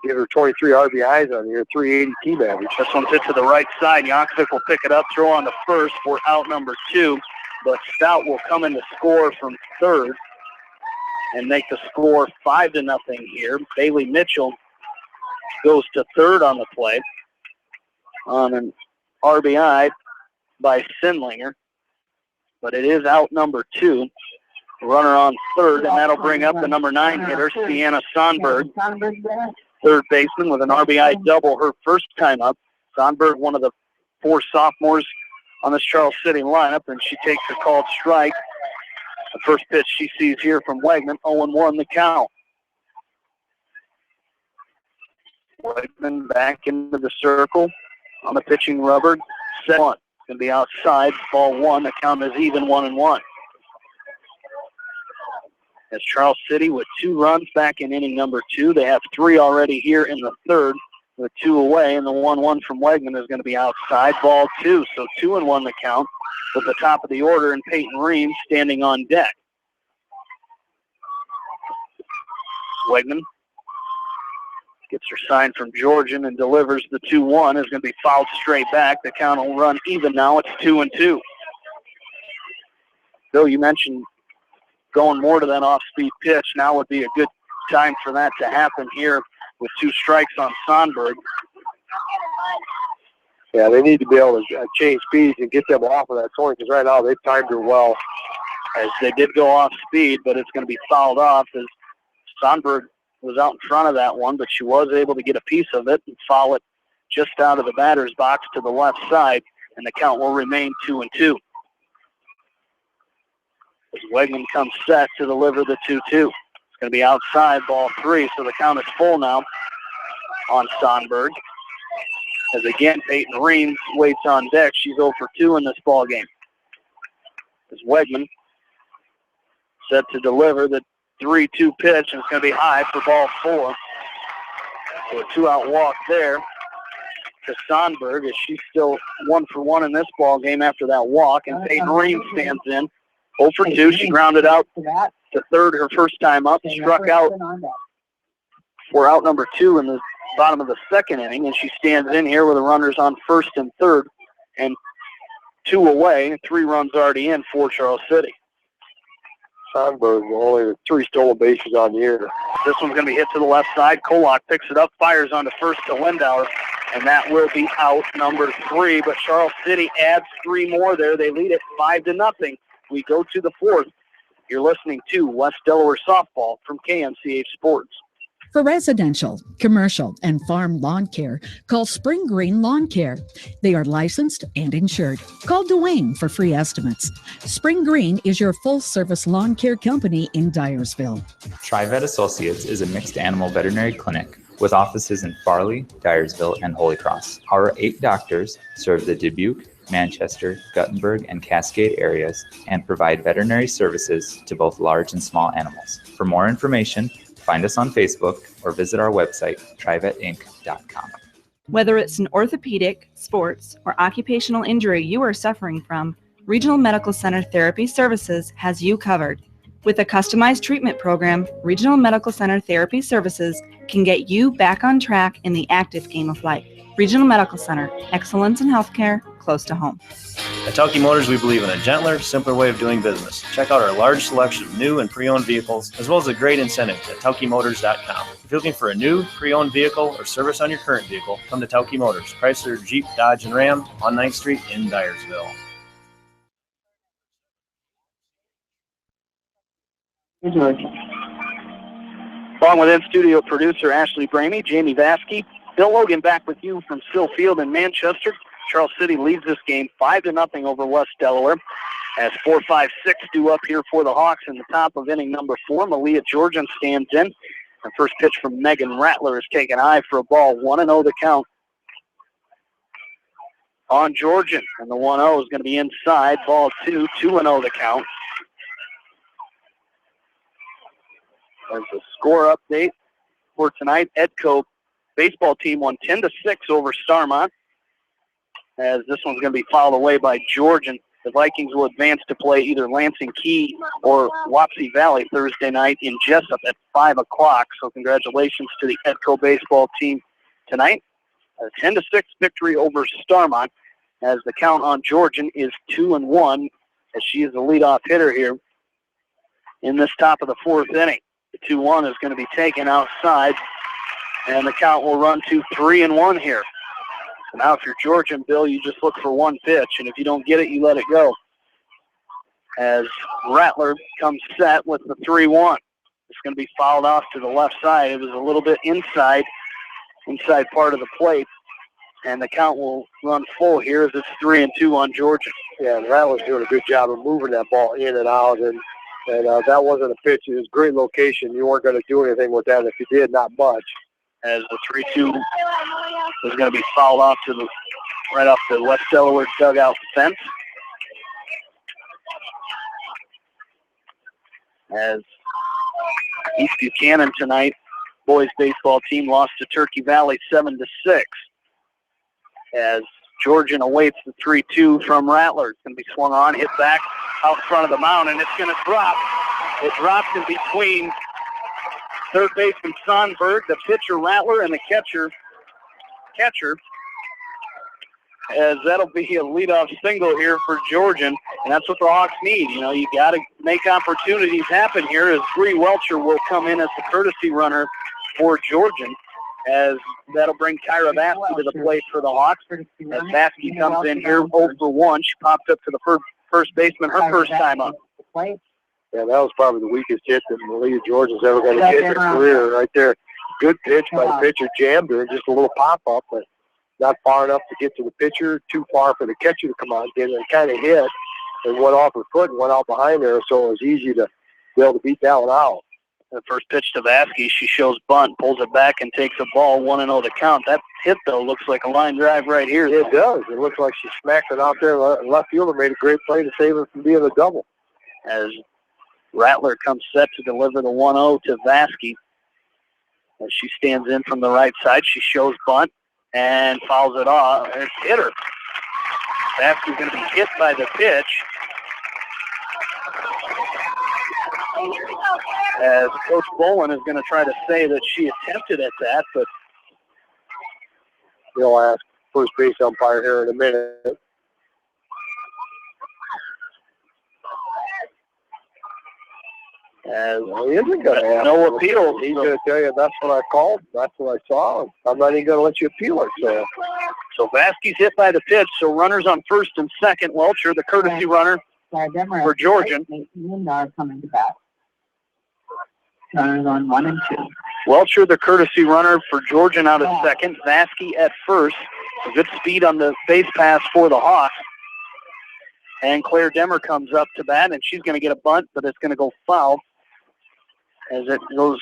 Give her 23 RBIs on the year, 380 team average. This one's hit to the right side. Yankovic will pick it up, throw on the first for out number 2. But Stout will come in to score from third and make the score 5-0 here. Bailey Mitchell goes to third on the play on an RBI by Sindlinger. But it is out number 2. Runner on third, and that'll bring up the number 9 hitter, Sienna Sonberg. Third baseman with an RBI double her first time up. Sonberg, one of the 4 sophomores on this Charles City lineup, and she takes her called strike. The first pitch she sees here from Wegman, 0-1 the count. Wegman back into the circle on the pitching rubber. Set 1. Going to be outside, ball 1. The count is even, 1-1. As Charles City with 2 runs back in inning number 2. They have 3 already here in the third with 2 away, and the 1-1 from Wegman is going to be outside, ball 2. So 2-1 the count with the top of the order and Peyton Reams standing on deck. Wegman gets her sign from Georgian and delivers the 2-1. Is going to be fouled straight back. The count will run even now. It's 2-2. Bill, you mentioned going more to that off-speed pitch. Now would be a good time for that to happen here with 2 strikes on Sonberg. Yeah, they need to be able to change speeds and get them off of that swing because right now they've timed her well. As they did go off speed, but it's going to be fouled off as Sonberg was out in front of that one, but she was able to get a piece of it and foul it just out of the batter's box to the left side, and the count will remain 2-2. As Wegman comes set to deliver the 2-2. It's going to be outside, ball 3, so the count is full now on Sonberg. As again, Peyton Reams waits on deck. She's 0 for 2 in this ball game. As Wegman set to deliver the 3-2 pitch, and it's going to be high for ball 4. So a 2-out walk there to Sonberg as she's still 1 for 1 in this ball game after that walk, and Peyton Reams stands in 0 for 2. She grounded out to third her first time up, struck out for out number 2 in the bottom of the second inning, and she stands in here with the runners on first and third and 2 away, 3 runs already in for Charles City. Sonberg only 3 stolen bases on the year. This one's going to be hit to the left side. Kolak picks it up, fires onto first to Lindauer, and that will be out number 3. But Charles City adds 3 more there. They lead it 5-0. We go to the 4th. You're listening to West Delaware Softball from KMCH Sports. For residential, commercial, and farm lawn care, call Spring Green Lawn Care. They are licensed and insured. Call Dwayne for free estimates. Spring Green is your full-service lawn care company in Dyersville. TriVet Associates is a mixed animal veterinary clinic with offices in Farley, Dyersville, and Holy Cross. Our 8 doctors serve the Dubuque, Manchester, Guttenberg, and Cascade areas and provide veterinary services to both large and small animals. For more information, find us on Facebook or visit our website, trivetinc.com. Whether it's an orthopedic, sports, or occupational injury you are suffering from, Regional Medical Center Therapy Services has you covered. With a customized treatment program, Regional Medical Center Therapy Services can get you back on track in the active game of life. Regional Medical Center, excellence in healthcare, close to home. At Tauke Motors, we believe in a gentler, simpler way of doing business. Check out our large selection of new and pre-owned vehicles, as well as a great incentive at TaukeMotors.com. If you're looking for a new, pre-owned vehicle or service on your current vehicle, come to Tauke Motors, Chrysler, Jeep, Dodge, and Ram on 9th Street in Dyersville. Along with in-studio producer Ashley Bramey, Jamie Vaskey, Bill Logan back with you from Sill Field in Manchester. Charles City leads this game 5-0 over West Delaware as 4-5-6 due up here for the Hawks in the top of inning number 4. Malia Georgian stands in. The first pitch from Megan Rattler is taken high for a ball. 1-0 the count on Georgian. And the 1-0 is going to be inside. Ball 2, 2-0 the count. As a score update for tonight, Edco baseball team won 10-6 over Starmont. As this one's going to be fouled away by Georgian. The Vikings will advance to play either Lansing Key or Wapsie Valley Thursday night in Jessup at 5 o'clock. So congratulations to the Edco baseball team tonight. A 10-6 victory over Starmont, as the count on Georgian is 2-1, as she is the leadoff hitter here in this top of the fourth inning. The 2-1 is going to be taken outside, and the count will run to 3-1 here. So now if you're Georgian, Bill, you just look for one pitch, and if you don't get it, you let it go. As Rattler comes set with the 3-1. It's going to be fouled off to the left side. It was a little bit inside part of the plate, and the count will run full here as it's 3-2 on Georgian. Yeah, and Rattler's doing a good job of moving that ball in and out, and that wasn't a pitch. It was a great location. You weren't going to do anything with that. If you did, not much. As the 3-2 is going to be fouled off to the right off the West Delaware dugout fence. As East Buchanan tonight, boys baseball team lost to Turkey Valley 7-6. As Georgian awaits the 3-2 from Rattler. It's going to be swung on, hit back out front of the mound, and it's going to drop. It drops in between third baseman Sonberg, the pitcher Rattler, and the catcher, as that'll be a leadoff single here for Georgian, and that's what the Hawks need. You know, you got to make opportunities happen here, as Bree Welcher will come in as the courtesy runner for Georgian, as that'll bring Kyra Vasky to the plate for the Hawks. As Vasky comes in here 0 for 1, she popped up to the first baseman her first time up. Yeah, that was probably the weakest hit that Malia Georgian's ever going to get in her career right there. Good pitch by the pitcher, jammed her, just a little pop-up, but not far enough to get to the pitcher, too far for the catcher to come out and get it. And kind of hit and went off her foot and went out behind her, so it was easy to be able to beat that one out. The first pitch to Vasky, she shows bunt, pulls it back, and takes a ball, 1-0 the count. That hit, though, looks like a line drive right here. It does. It looks like she smacked it out there. Left fielder made a great play to save it from being a double. As Rattler comes set to deliver the 1-0 to Vasky. As she stands in from the right side, she shows bunt and fouls it off. It's hit her. Vasky's going to be hit by the pitch. As Coach Bolin is going to try to say that she attempted at that, but he'll ask first base umpire here in a minute. As he isn't going to have no appeal. He's going to tell you that's what I called, that's what I saw. I'm not even going to let you appeal it. So Vasky's hit by the pitch. So runners on first and second. Welcher, the courtesy runner for Georgian. Coming to bat. Runners on 1 and 2. Welcher, the courtesy runner for Georgian, out at second. Vasky at first. Good speed on the base pass for the Hawks. And Claire Demmer comes up to bat, and she's going to get a bunt, but it's going to go foul as it goes,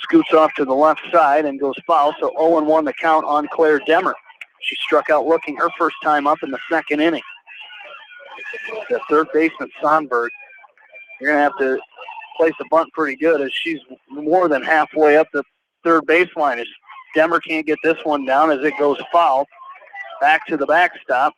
scoots off to the left side and goes foul. So 0-1 the count on Claire Demmer. She struck out looking her first time up in the second inning. The third baseman, Sonberg, you're going to have to place a bunt pretty good, as she's more than halfway up the third baseline. As Demmer can't get this one down as it goes foul. Back to the backstop.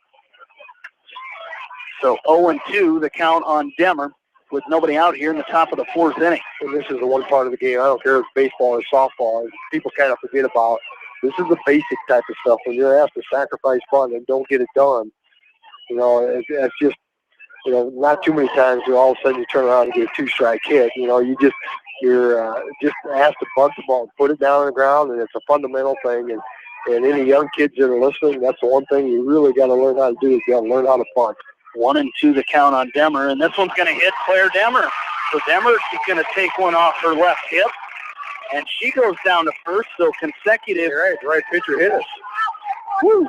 So 0-2 the count on Demmer, with nobody out here in the top of the fourth inning. And this is the one part of the game, I don't care if it's baseball or softball, people kind of forget about. This is the basic type of stuff. When you're asked to sacrifice fun and don't get it done, you know, it's just, you know, not too many times do all of a sudden you turn around and get a two-strike hit. You know, you're just asked to bunt the ball and put it down on the ground, and it's a fundamental thing. And any young kids that are listening, that's the one thing you really got to learn how to do, is you got to learn how to bunt. 1-2 the count on Demmer, and this one's going to hit Claire Demmer. So Demmer is going to take one off her left hip, and she goes down to first. So consecutive. You're right pitcher hit us. Woo.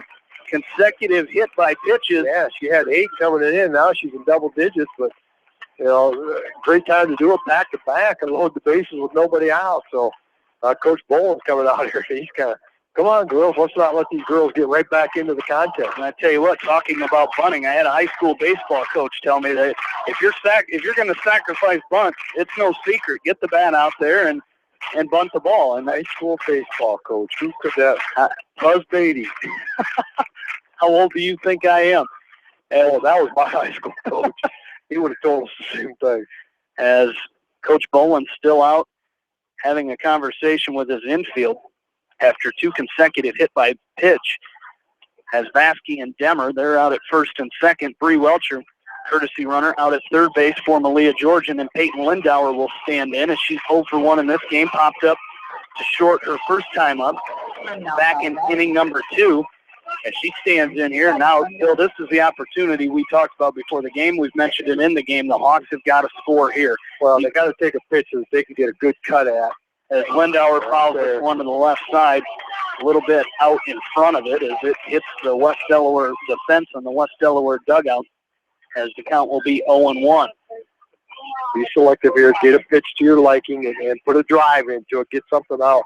Consecutive hit by pitches. Yeah, she had 8 coming in. Now she's in double digits, but, you know, great time to do it back to back and load the bases with nobody out. So Coach Boland's coming out here. He's kind of Come on, girls. Let's not let these girls get right back into the contest. And I tell you what, talking about bunting, I had a high school baseball coach tell me that if you're going to sacrifice bunts, it's no secret. Get the bat out there and bunt the ball. And high school baseball coach, who could that? Buzz Beatty. How old do you think I am? Oh, that was my high school coach. He would have told us the same thing. As Coach Boland's still out having a conversation with his infield after 2 consecutive hit by pitch. As Vasky and Demmer, they're out at first and second. Bree Welcher, courtesy runner, out at third base for Malia George, and then Peyton Lindauer will stand in as she's 0 for 1 in this game. Popped up to short her first time up back in inning number 2. As she stands in here. Now, Bill, this is the opportunity we talked about before the game. We've mentioned it in the game. The Hawks have got to score here. Well, they got to take a pitch that they can get a good cut at. As Lindauer fouls this one to the left side, a little bit out in front of it as it hits the West Delaware defense on the West Delaware dugout, as the count will be 0-1. Be selective here. Get a pitch to your liking and put a drive into it. Get something out.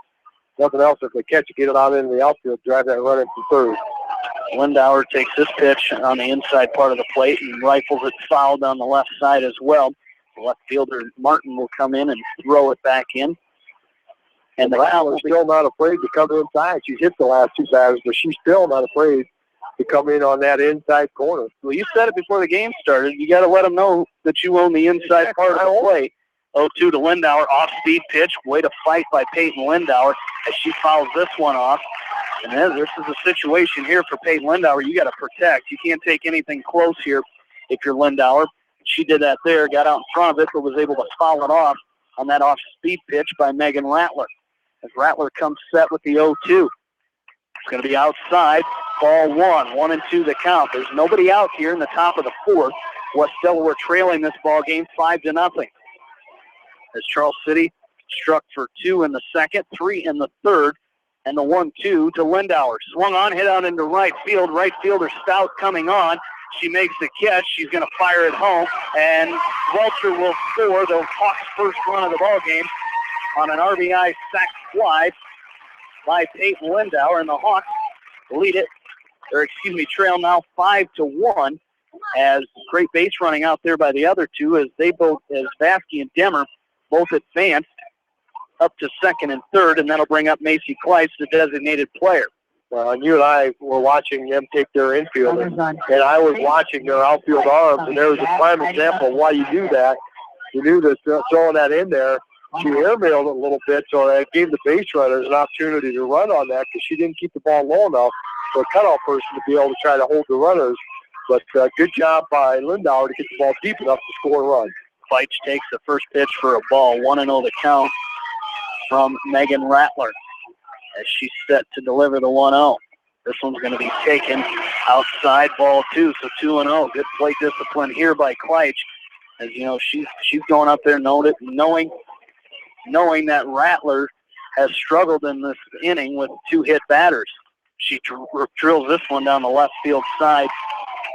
Nothing else. If they catch it, get it out into the outfield. Drive that run in from third. Lindauer takes this pitch on the inside part of the plate and rifles it foul down the left side as well. The left fielder Martin will come in and throw it back in. And the Rattler's still not afraid to come inside. She's hit the last 2 batters, but she's still not afraid to come in on that inside corner. Well, you said it before the game started. You got to let them know that you own the inside part of the plate. 0-2 to Lindauer, off-speed pitch. Way to fight by Peyton Lindauer as she fouls this one off. And then this is a situation here for Peyton Lindauer. You got to protect. You can't take anything close here if you're Lindauer. She did that there, got out in front of it, but was able to foul it off on that off-speed pitch by Megan Rattler. As Rattler comes set with the 0-2. It's going to be outside. Ball 1, 1-2 the count. There's nobody out here in the top of the 4th. West Delaware trailing this ball game 5-0. As Charles City struck for 2 in the second, 3 in the third, and the 1-2 to Lindauer. Swung on, hit out into right field. Right fielder Stout coming on. She makes the catch. She's going to fire it home, and Welcher will score the Hawks' first run of the ball game on an RBI sac fly by Peyton Lindauer, and the Hawks lead it, trail now 5-1. As great base running out there by the other two, as Vasky and Demmer both advanced up to second and third, and that'll bring up Macy Kleitz, the designated player. Well, and you and I were watching them take their infield, and I was watching their outfield arms, and there was a prime example of why you do that. You knew that throwing that in there, she airmailed it a little bit, so that gave the base runners an opportunity to run on that because she didn't keep the ball low enough for a cutoff person to be able to try to hold the runners. But good job by Lindauer to get the ball deep enough to score a run. Kleitz takes the first pitch for a ball, 1-0 the count from Megan Rattler as she's set to deliver the 1-0. This one's going to be taken outside, ball 2, so 2-0. Good plate discipline here by Kleitz. As you know, she's going up there knowing that Rattler has struggled in this inning with 2 hit batters. She drills this one down the left field side,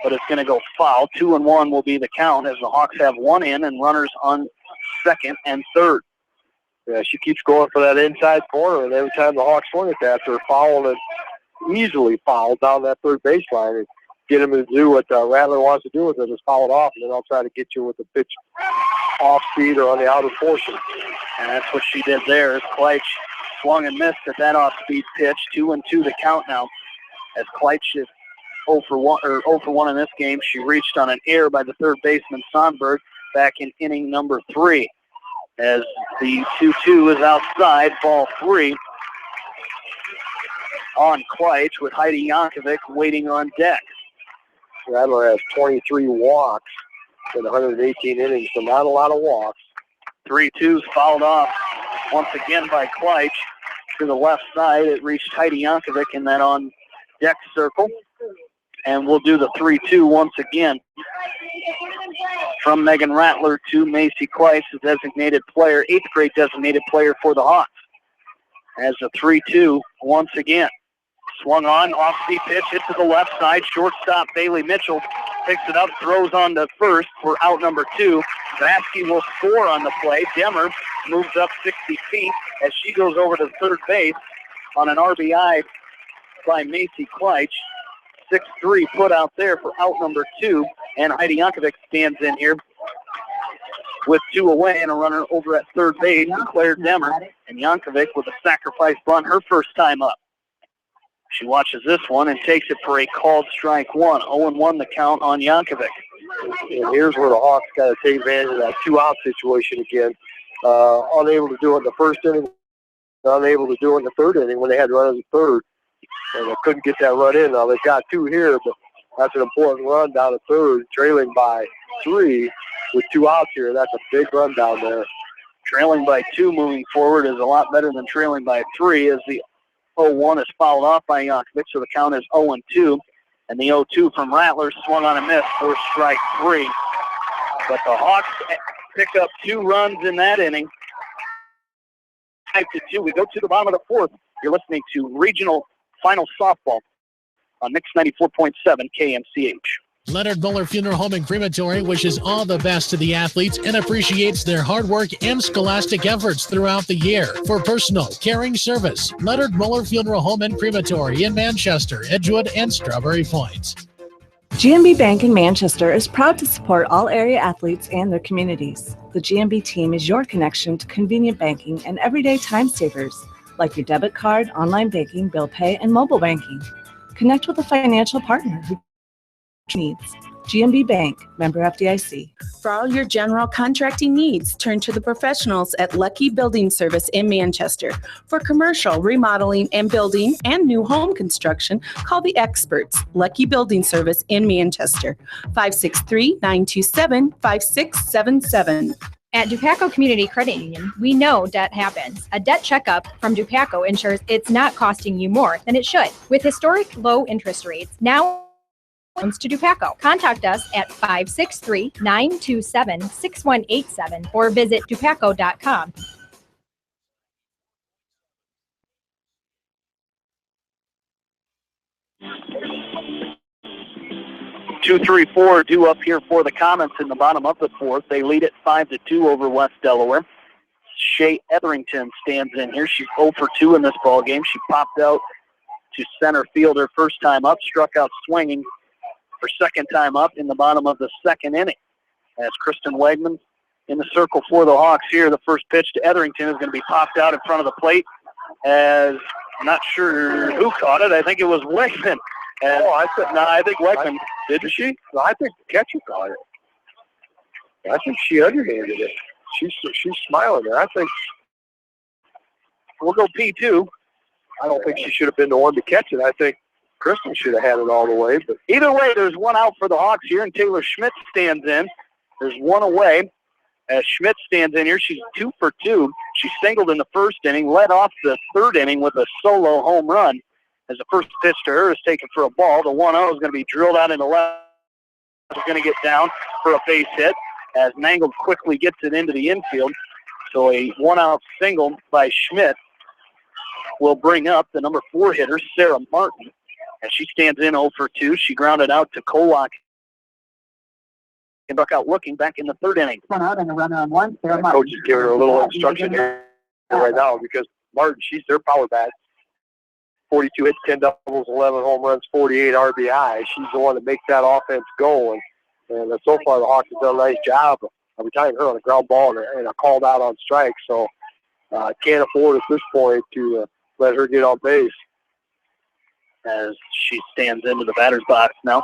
but it's going to go foul. 2-1 will be the count as the Hawks have 1 in and runners on second and third. Yeah, she keeps going for that inside corner, and every time the Hawks swing at that, they're fouling it, easily fouled down that third baseline and get them to do what Rattler wants to do with it, is foul it off, and then I'll try to get you with the pitch off speed or on the outer portion. And that's what she did there as Kleitz swung and missed at that off-speed pitch. 2-2 the count now as Kleitz is 0 for 1 in this game. She reached on an error by the third baseman Sonberg back in inning number 3. As the 2-2 is outside, ball 3 on Kleitz with Heidi Yankovic waiting on deck. Rattler has 23 walks in 118 innings, so not a lot of walks. 3-2s fouled off once again by Kleitz to the left side. It reached Heidi Yankovic in that on deck circle. And we'll do the 3-2 once again. From Megan Rattler to Macy Kleitz, the designated player, 8th grade designated player for the Hawks. As a 3-2 once again. Swung on, off-speed pitch, hit to the left side. Shortstop Bailey Mitchell picks it up, throws on to first for out number 2. Vasky will score on the play. Demmer moves up 60 feet as she goes over to third base on an RBI by Macy Kleitch. 6-3 put out there for out number 2. And Heidi Yankovic stands in here with 2 away and a runner over at third base, Claire Demmer. And Yankovic with a sacrifice bunt, her first time up. She watches this one and takes it for a called strike 1. 0-1 the count on Yankovic. And here's where the Hawks got to take advantage of that 2-out situation again. Unable to do it in the first inning, unable to do it in the third inning when they had runners at third. And they couldn't get that run in. Now they've got 2 here, but that's an important run down to third, trailing by 3 with 2 outs here. That's a big run down there. Trailing by 2 moving forward is a lot better than trailing by 3 as the 0-1 is fouled off by Yankovic, so the count is 0-2. And the 0-2 from Rattler swung on a miss for strike 3. But the Hawks pick up 2 runs in that inning. 5-2. We go to the bottom of the 4th. You're listening to Regional Final Softball on Mix 94.7 KMCH. Leonard Muller Funeral Home and Crematory wishes all the best to the athletes and appreciates their hard work and scholastic efforts throughout the year. For personal, caring service, Leonard Muller Funeral Home and Crematory in Manchester, Edgewood, and Strawberry Point. GMB Bank in Manchester is proud to support all area athletes and their communities. The GMB team is your connection to convenient banking and everyday time savers, like your debit card, online banking, bill pay, and mobile banking. Connect with a financial partner who needs. GMB Bank, member FDIC. For all your general contracting needs, turn to the professionals at Lucky Building Service in Manchester. For commercial, remodeling and building and new home construction, call the experts. Lucky Building Service in Manchester. 563-927-5677. At Dupaco Community Credit Union, we know debt happens. A debt checkup from Dupaco ensures it's not costing you more than it should. With historic low interest rates, now loans to Dupaco. Contact us at 563-927-6187 or visit dupaco.com. 2-3-4 due up here for the Comets in the bottom of the 4th. They lead it 5-2 over West Delaware. Shay Etherington stands in here. She's 0 for 2 in this ball game. She popped out to center field her first time up, struck out swinging her second time up in the bottom of the 2nd inning. As Kristen Wegman in the circle for the Hawks here, the first pitch to Etherington is going to be popped out in front of the plate. As I'm not sure who caught it. I think it was Wegman. And I think Wegman did she? No, I think the catcher caught it. I think she underhanded it. She's smiling there. I think we'll go P2. I don't think she should have been the one to catch it. I think Kristen should have had it all the way. But either way, there's 1 out for the Hawks here, and Taylor Schmidt stands in. There's 1 away. As Schmidt stands in here, she's 2 for 2. She singled in the first inning, led off the 3rd inning with a solo home run. As the first pitch to her is taken for a ball, the 1-0 is going to be drilled out into left. Is going to get down for a base hit as Mangold quickly gets it into the infield. So a 1-out single by Schmidt will bring up the number 4 hitter, Sarah Martin. As she stands in 0 for 2, she grounded out to Kolak. And Buck out looking back in the 3rd inning. 1 out and a runner on 1. Sarah Martin. Coach is giving her a little instruction here right now because Martin, she's their power bat. 42 hits, 10 doubles, 11 home runs, 48 RBI. She's the one that makes that offense go. And so far the Hawks have done a nice job of retiring her on a ground ball and a called out on strike. So can't afford at this point to let her get on base. As she stands into the batter's box now.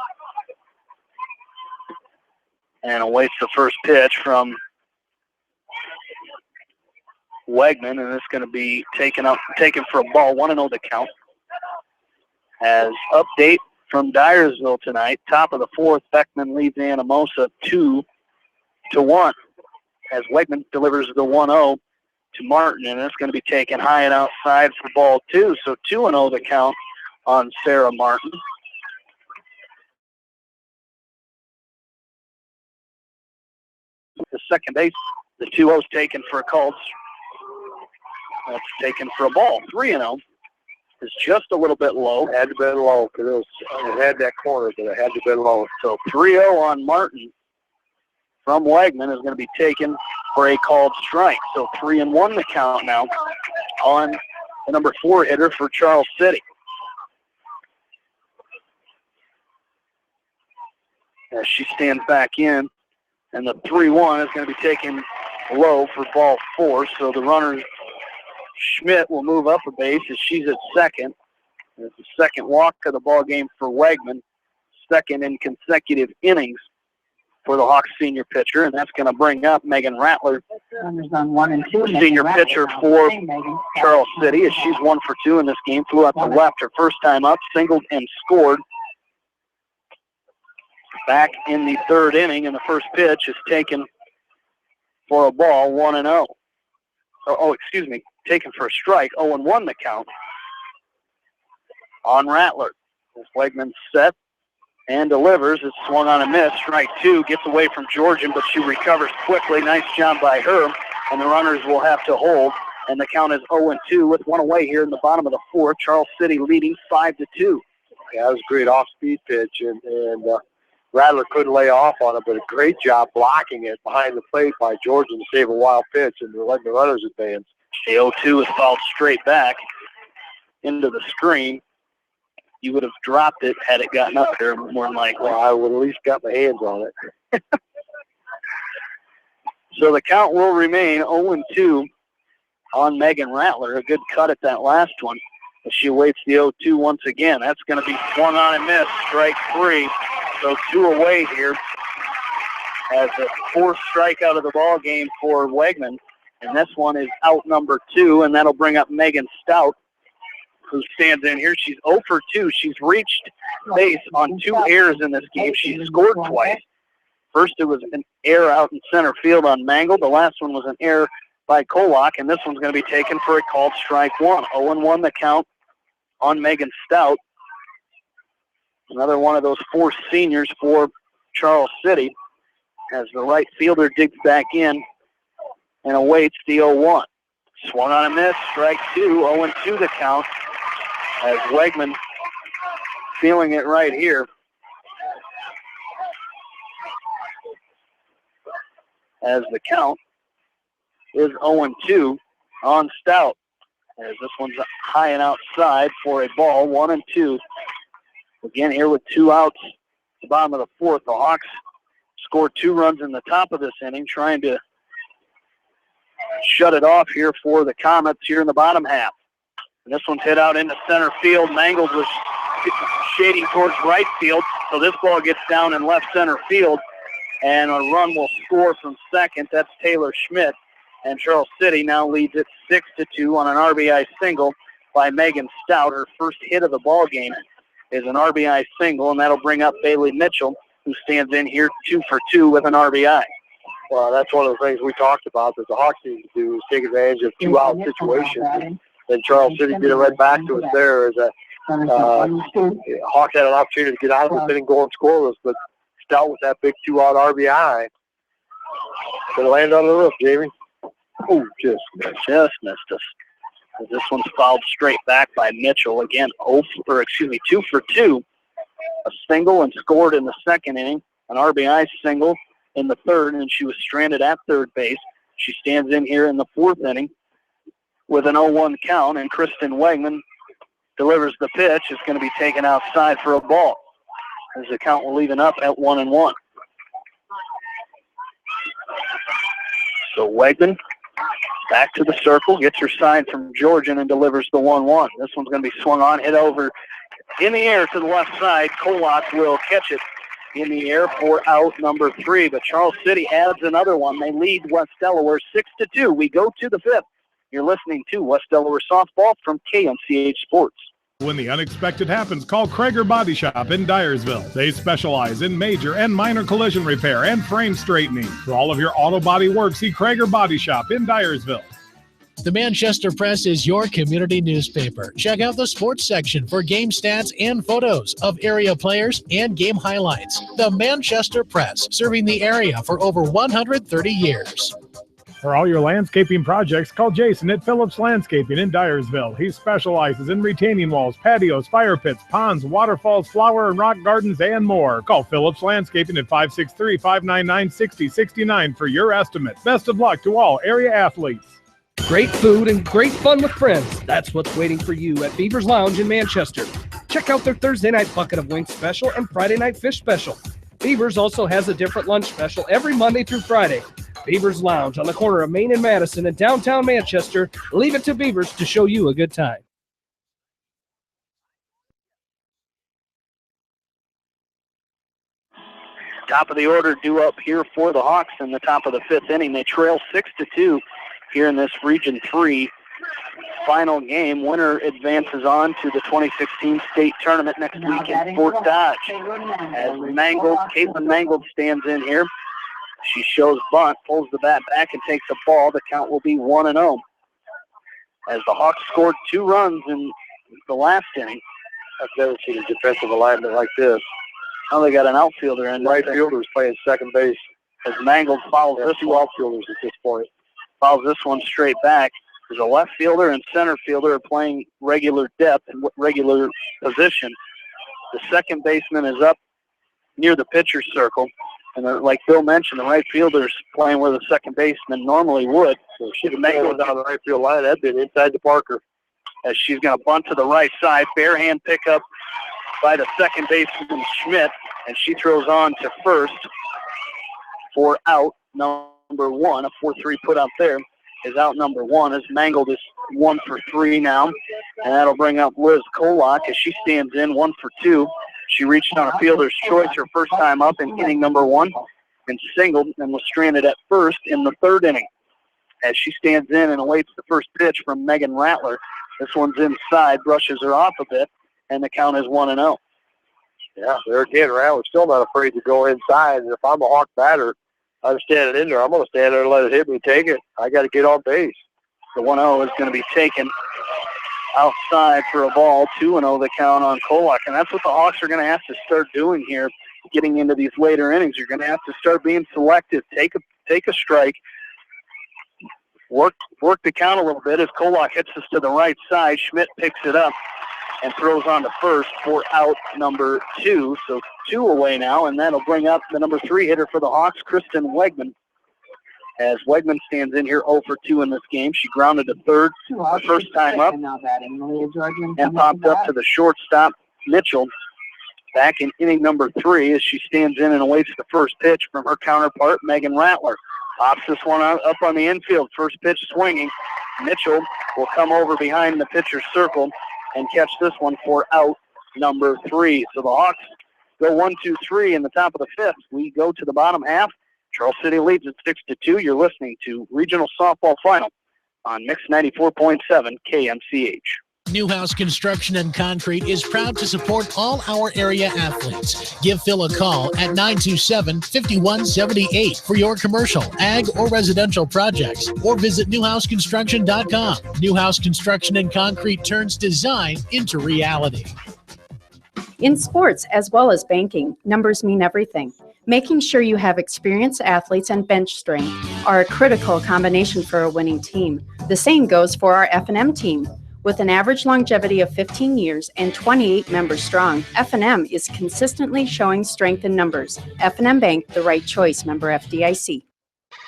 And awaits the first pitch from Wegman, and it's going to be taken for a ball. 1-0 the count. As update from Dyersville tonight, top of the 4th, Beckman leads Anamosa 2-1. As Wegman delivers the 1-0 to Martin, and it's going to be taken high and outside for ball 2. So 2-0 the count on Sarah Martin. The second base, the 2-0's taken for a call. That's taken for a ball. 3-0 is just a little bit low. It had to been low because it had that corner, but it had to been low. So 3-0 on Martin from Wegman is going to be taken for a called strike. So 3-1 the count now on the number 4 hitter for Charles City. as she stands back in. And the 3-1 is going to be taken low for ball 4. So the runner, Schmidt, will move up a base as she's at second. It's the second walk of the ball game for Wegman, second in consecutive innings for the Hawks senior pitcher, and that's going to bring up Megan Rattler, Runners on 1 and 2. senior pitcher for Charles City, as she's 1 for 2 in this game. Flew out to left her first time up, singled and scored. Back in the third inning, and the first pitch is taken for a ball, 1-0. Taken for a strike, 0-1 the count on Rattler. As Wegman set and delivers, it's swung on a miss. Strike 2, gets away from Georgian, but she recovers quickly. Nice job by her, and the runners will have to hold. And the count is 0-2 with 1 away here in the bottom of the 4th. Charles City leading 5-2. Yeah, that was a great off-speed pitch, and Rattler couldn't lay off on it, but a great job blocking it behind the plate by Georgian to save a wild pitch and to let the runners advance. The 0-2 is fouled straight back into the screen. You would have dropped it had it gotten up there more than likely. Well, I would at least got my hands on it. So the count will remain 0-2 on Megan Rattler. A good cut at that last one. But she awaits the 0-2 once again. That's going to be swung on and missed. Strike 3. So 2 away here as the 4th strikeout of the ball game for Wegman. And this one is out number 2, and that'll bring up Megan Stout, who stands in here. She's 0 for 2. She's reached base on 2 errors in this game. She scored twice. First, it was an error out in center field on Mangle. The last one was an error by Kolak, and this one's going to be taken for a called strike 1. 0-1 the count on Megan Stout. Another one of those 4 seniors for Charles City as the right fielder digs back in and awaits the 0-1. Swung on a miss, strike 2, 0-2 the count as Wegman feeling it right here. As the count is 0-2 on Stout. As this one's high and outside for a ball, 1-2. Again here with 2 outs at the bottom of the 4th. The Hawks scored 2 runs in the top of this inning, trying to shut it off here for the Comets here in the bottom half. And this one's hit out into center field. Mangled was shading towards right field, so this ball gets down in left center field, and a run will score from second. That's Taylor Schmidt, and Charles City now leads it 6-2 on an RBI single by Megan Stout. Her first hit of the ball game is an RBI single, and that'll bring up Bailey Mitchell, who stands in here 2 for 2 with an RBI. Well, that's one of the things we talked about that the Hawks need to do is take advantage of 2-out situations. And Charles City did it right back to us there. As Hawks had an opportunity to get out of this inning going scoreless, but Stout with that big 2-out RBI. Gonna land on the roof, Jamie. Oh, just missed us. This one's fouled straight back by Mitchell. Again, 2 for 2. A single and scored in the second inning. An RBI single in the third, and she was stranded at third base. She stands in here in the 4th inning with an 0-1 count, and Kristen Wegman delivers the pitch. It's going to be taken outside for a ball, as the count will even up at 1-1. So Wegman back to the circle, gets her side from Georgian and delivers the 1-1. This one's going to be swung on, hit over in the air to the left side. Kolak will catch it in the air for out number 3, but Charles City adds another one. They lead West Delaware 6-2. We go to the 5th. You're listening to West Delaware Softball from KMCH Sports. When the unexpected happens, call Krager Body Shop in Dyersville. They specialize in major and minor collision repair and frame straightening. For all of your auto body work, see Krager Body Shop in Dyersville. The Manchester Press is your community newspaper. Check out the sports section for game stats and photos of area players and game highlights. The Manchester Press, serving the area for over 130 years. For all your landscaping projects, call Jason at Phillips Landscaping in Dyersville. He specializes in retaining walls, patios, fire pits, ponds, waterfalls, flower and rock gardens, and more. Call Phillips Landscaping at 563-599-6069 for your estimate. Best of luck to all area athletes. Great food and great fun with friends. That's what's waiting for you at Beaver's Lounge in Manchester. Check out their Thursday night bucket of wings special and Friday night fish special. Beavers also has a different lunch special every Monday through Friday. Beavers Lounge on the corner of Main and Madison in downtown Manchester. Leave it to Beavers to show you a good time. Top of the order due up here for the Hawks in the top of the 5th inning. They trail 6-2 here in this Region 3 final game. Winner advances on to the 2016 state tournament next week in Fort Dodge. As Caitlin Mangold stands in here. She shows bunt, pulls the bat back, and takes a ball. The count will be 1-0. As the Hawks scored 2 runs in the last inning. I've never seen a defensive alignment like this. Now they got an outfielder in. Right fielder's playing second base. As Mangold follows this 2 one. outfielders at this point. Follows this one straight back. There's a left fielder and center fielder are playing regular depth and regular position. The second baseman is up near the pitcher's circle. And like Bill mentioned, the right fielder's playing where the second baseman normally would. So she'd have made it down the right field line. That'd been inside the Parker. As she's going to bunt to the right side. Bare hand pickup by the second baseman, Schmidt. And she throws on to first for out number 1. A 4-3 put out there is out number 1 as Mangold is 1 for 3 now. And that'll bring up Liz Kolak as she stands in 1 for 2. She reached on a fielder's choice her first time up in inning number 1 and singled and was stranded at first in the 3rd inning. As she stands in and awaits the first pitch from Megan Rattler. This one's inside, brushes her off a bit, and the count is 1-0. Yeah, there again, Rattler's still not afraid to go inside. And if I'm a Hawk batter, I'm standing in there. I'm going to stand there and let it hit me, take it. I got to get on base. The 1-0 is going to be taken outside for a ball. 2-0 the count on Kolak. And that's what the Hawks are going to have to start doing here, getting into these later innings. You're going to have to start being selective. Take a strike. Work the count a little bit as Kolak hits this to the right side. Schmidt picks it up and throws on to first for out number 2. So 2 away now, and that'll bring up the number 3 hitter for the Hawks, Kristen Wegman. As Wegman stands in here 0 for 2 in this game. She grounded to third the first time up and popped up to the shortstop, Mitchell, back in inning number 3 as she stands in and awaits the first pitch from her counterpart, Megan Rattler. Pops this one up on the infield. First pitch swinging. Mitchell will come over behind the pitcher's circle and catch this one for out number 3. So the Hawks go 1-2-3 in the top of the 5th. We go to the bottom half. Charles City leads at 6-2. You're listening to Regional Softball Final on Mix 94.7 KMCH. Newhouse Construction and Concrete is proud to support all our area athletes. Give Phil a call at 927-5178 for your commercial, ag, or residential projects, or visit newhouseconstruction.com. Newhouse Construction and Concrete turns design into reality. In sports, as well as banking, numbers mean everything. Making sure you have experienced athletes and bench strength are a critical combination for a winning team. The same goes for our F&M team. With an average longevity of 15 years and 28 members strong, F&M is consistently showing strength in numbers. F&M Bank, the right choice, member FDIC.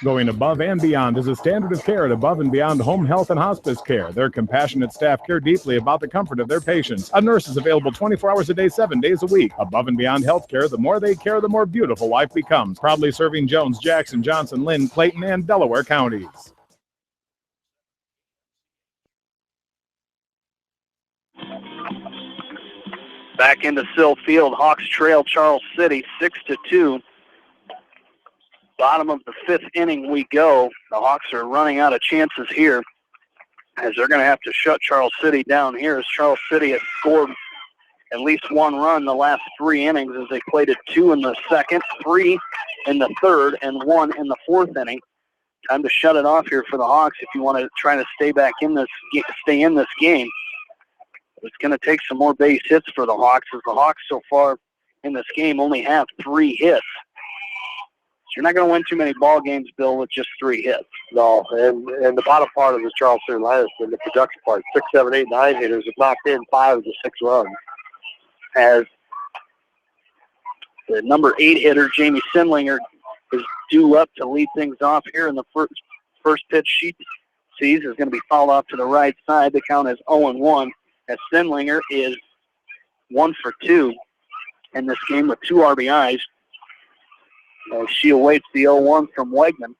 Going above and beyond is a standard of care at Above and Beyond Home Health and Hospice Care. Their compassionate staff care deeply about the comfort of their patients. A nurse is available 24 hours a day, 7 days a week. Above and Beyond Healthcare, the more they care, the more beautiful life becomes. Proudly serving Jones, Jackson, Johnson, Lynn, Clayton, and Delaware counties. Back into Sill Field, Hawks trail Charles City 6-2. Bottom of the 5th inning we go. The Hawks are running out of chances here as they're going to have to shut Charles City down here as Charles City has scored at least 1 run the last 3 innings as they played at 2 in the 2nd, 3 in the 3rd, and 1 in the 4th inning. Time to shut it off here for the Hawks if you want to try to stay in this game. It's going to take some more base hits for the Hawks as the Hawks so far in this game only have 3 hits. So you're not going to win too many ball games, Bill, with just 3 hits. No, and the bottom part of the Charles City line has been the production part. 6, 7, 8, 9 hitters have knocked in 5 of the 6 runs. As the number 8 hitter, Jamie Sindlinger, is due up to lead things off here in the first pitch she sees is going to be fouled off to the right side. The count is 0-1. As Sindlinger is 1 for 2 in this game with 2 RBIs. She awaits the 0-1 from Wegman.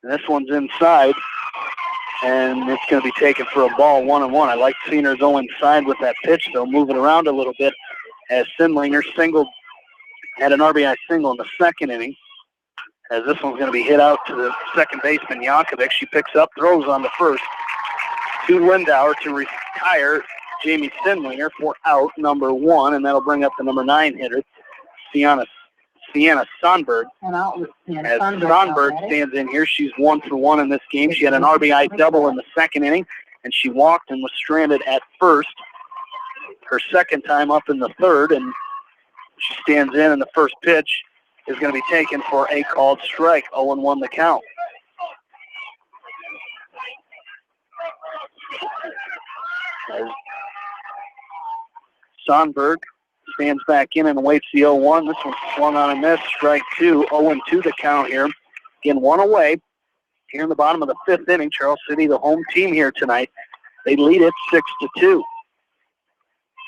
And this one's inside, and it's going to be taken for a ball, 1-1. I like seeing her go inside with that pitch, though, moving around a little bit, as Sindlinger had an RBI single in the second inning. As this one's going to be hit out to the second baseman, Yankovic. She picks up, throws on the first to Lindauer to retire Jamie Sindlinger for out number 1, and that'll bring up the number 9 hitter, Sienna Sonberg. As Sonberg stands in here, she's 1 for 1 in this game. She had an RBI double in the second inning, and she walked and was stranded at first her second time up in the third, and she stands in, and the first pitch is going to be taken for a called strike. 0-1 the count. As Sonberg stands back in and awaits the 0-1. This one's swung on and missed. Strike 2. 0-2 the count here. Again, 1 away. Here in the bottom of the 5th inning, Charles City, the home team here tonight, they lead it 6-2.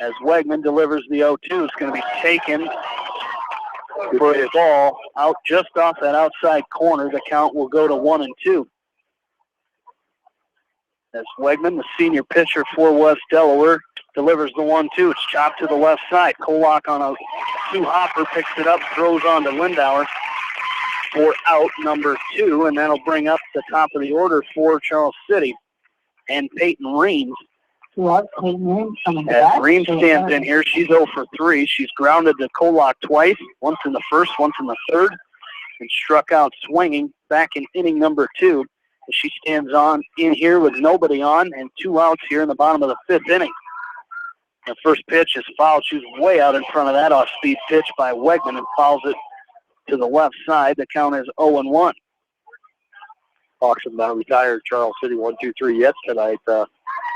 As Wegman delivers the 0-2, it's going to be taken for a ball out just off that outside corner. The count will go to 1-2. As Wegman, the senior pitcher for West Delaware, delivers the 1-2. It's chopped to the left side. Kolak on a 2-hopper, picks it up, throws on to Lindauer for out number 2, and that'll bring up the top of the order for Charles City. And Peyton Reams. As Reams stands in here, she's 0 for 3. She's grounded to Kolak twice, once in the first, once in the third, and struck out swinging back in inning number 2. She stands on in here with nobody on and 2 outs here in the bottom of the 5th inning. The first pitch is fouled. She's way out in front of that off-speed pitch by Wegman and fouls it to the left side. The count is 0-1. Hawks have now retired Charles City 1-2-3 yet tonight.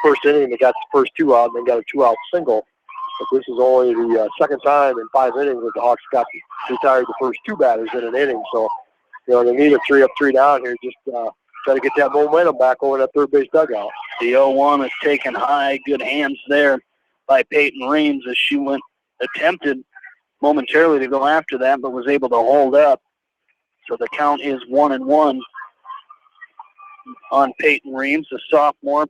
First inning, they got the first 2 out, and then got a 2-out single. But this is only the second time in 5 innings that the Hawks got retired the first 2 batters in an inning. So, they need a 3 up, 3 down here. Just try to get that momentum back over that third base dugout. The 0-1 is taken high. Good hands there by Peyton Reams as she attempted momentarily to go after that, but was able to hold up. So the count is 1-1 on Peyton Reams, the sophomore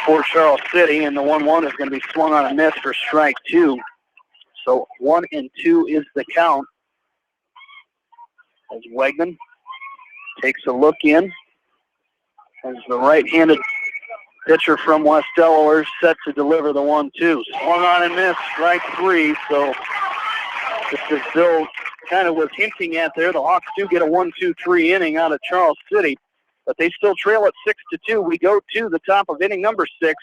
for Charles City, and the 1-1 is going to be swung on a miss for strike 2. So 1-2 is the count. As Wegman takes a look in, as the right-handed pitcher from West Delaware set to deliver the 1-2. Swung on and missed, strike 3. So just as Bill kind of was hinting at there, the Hawks do get a 1-2-3 inning out of Charles City, but they still trail at 6-2. We go to the top of inning number 6.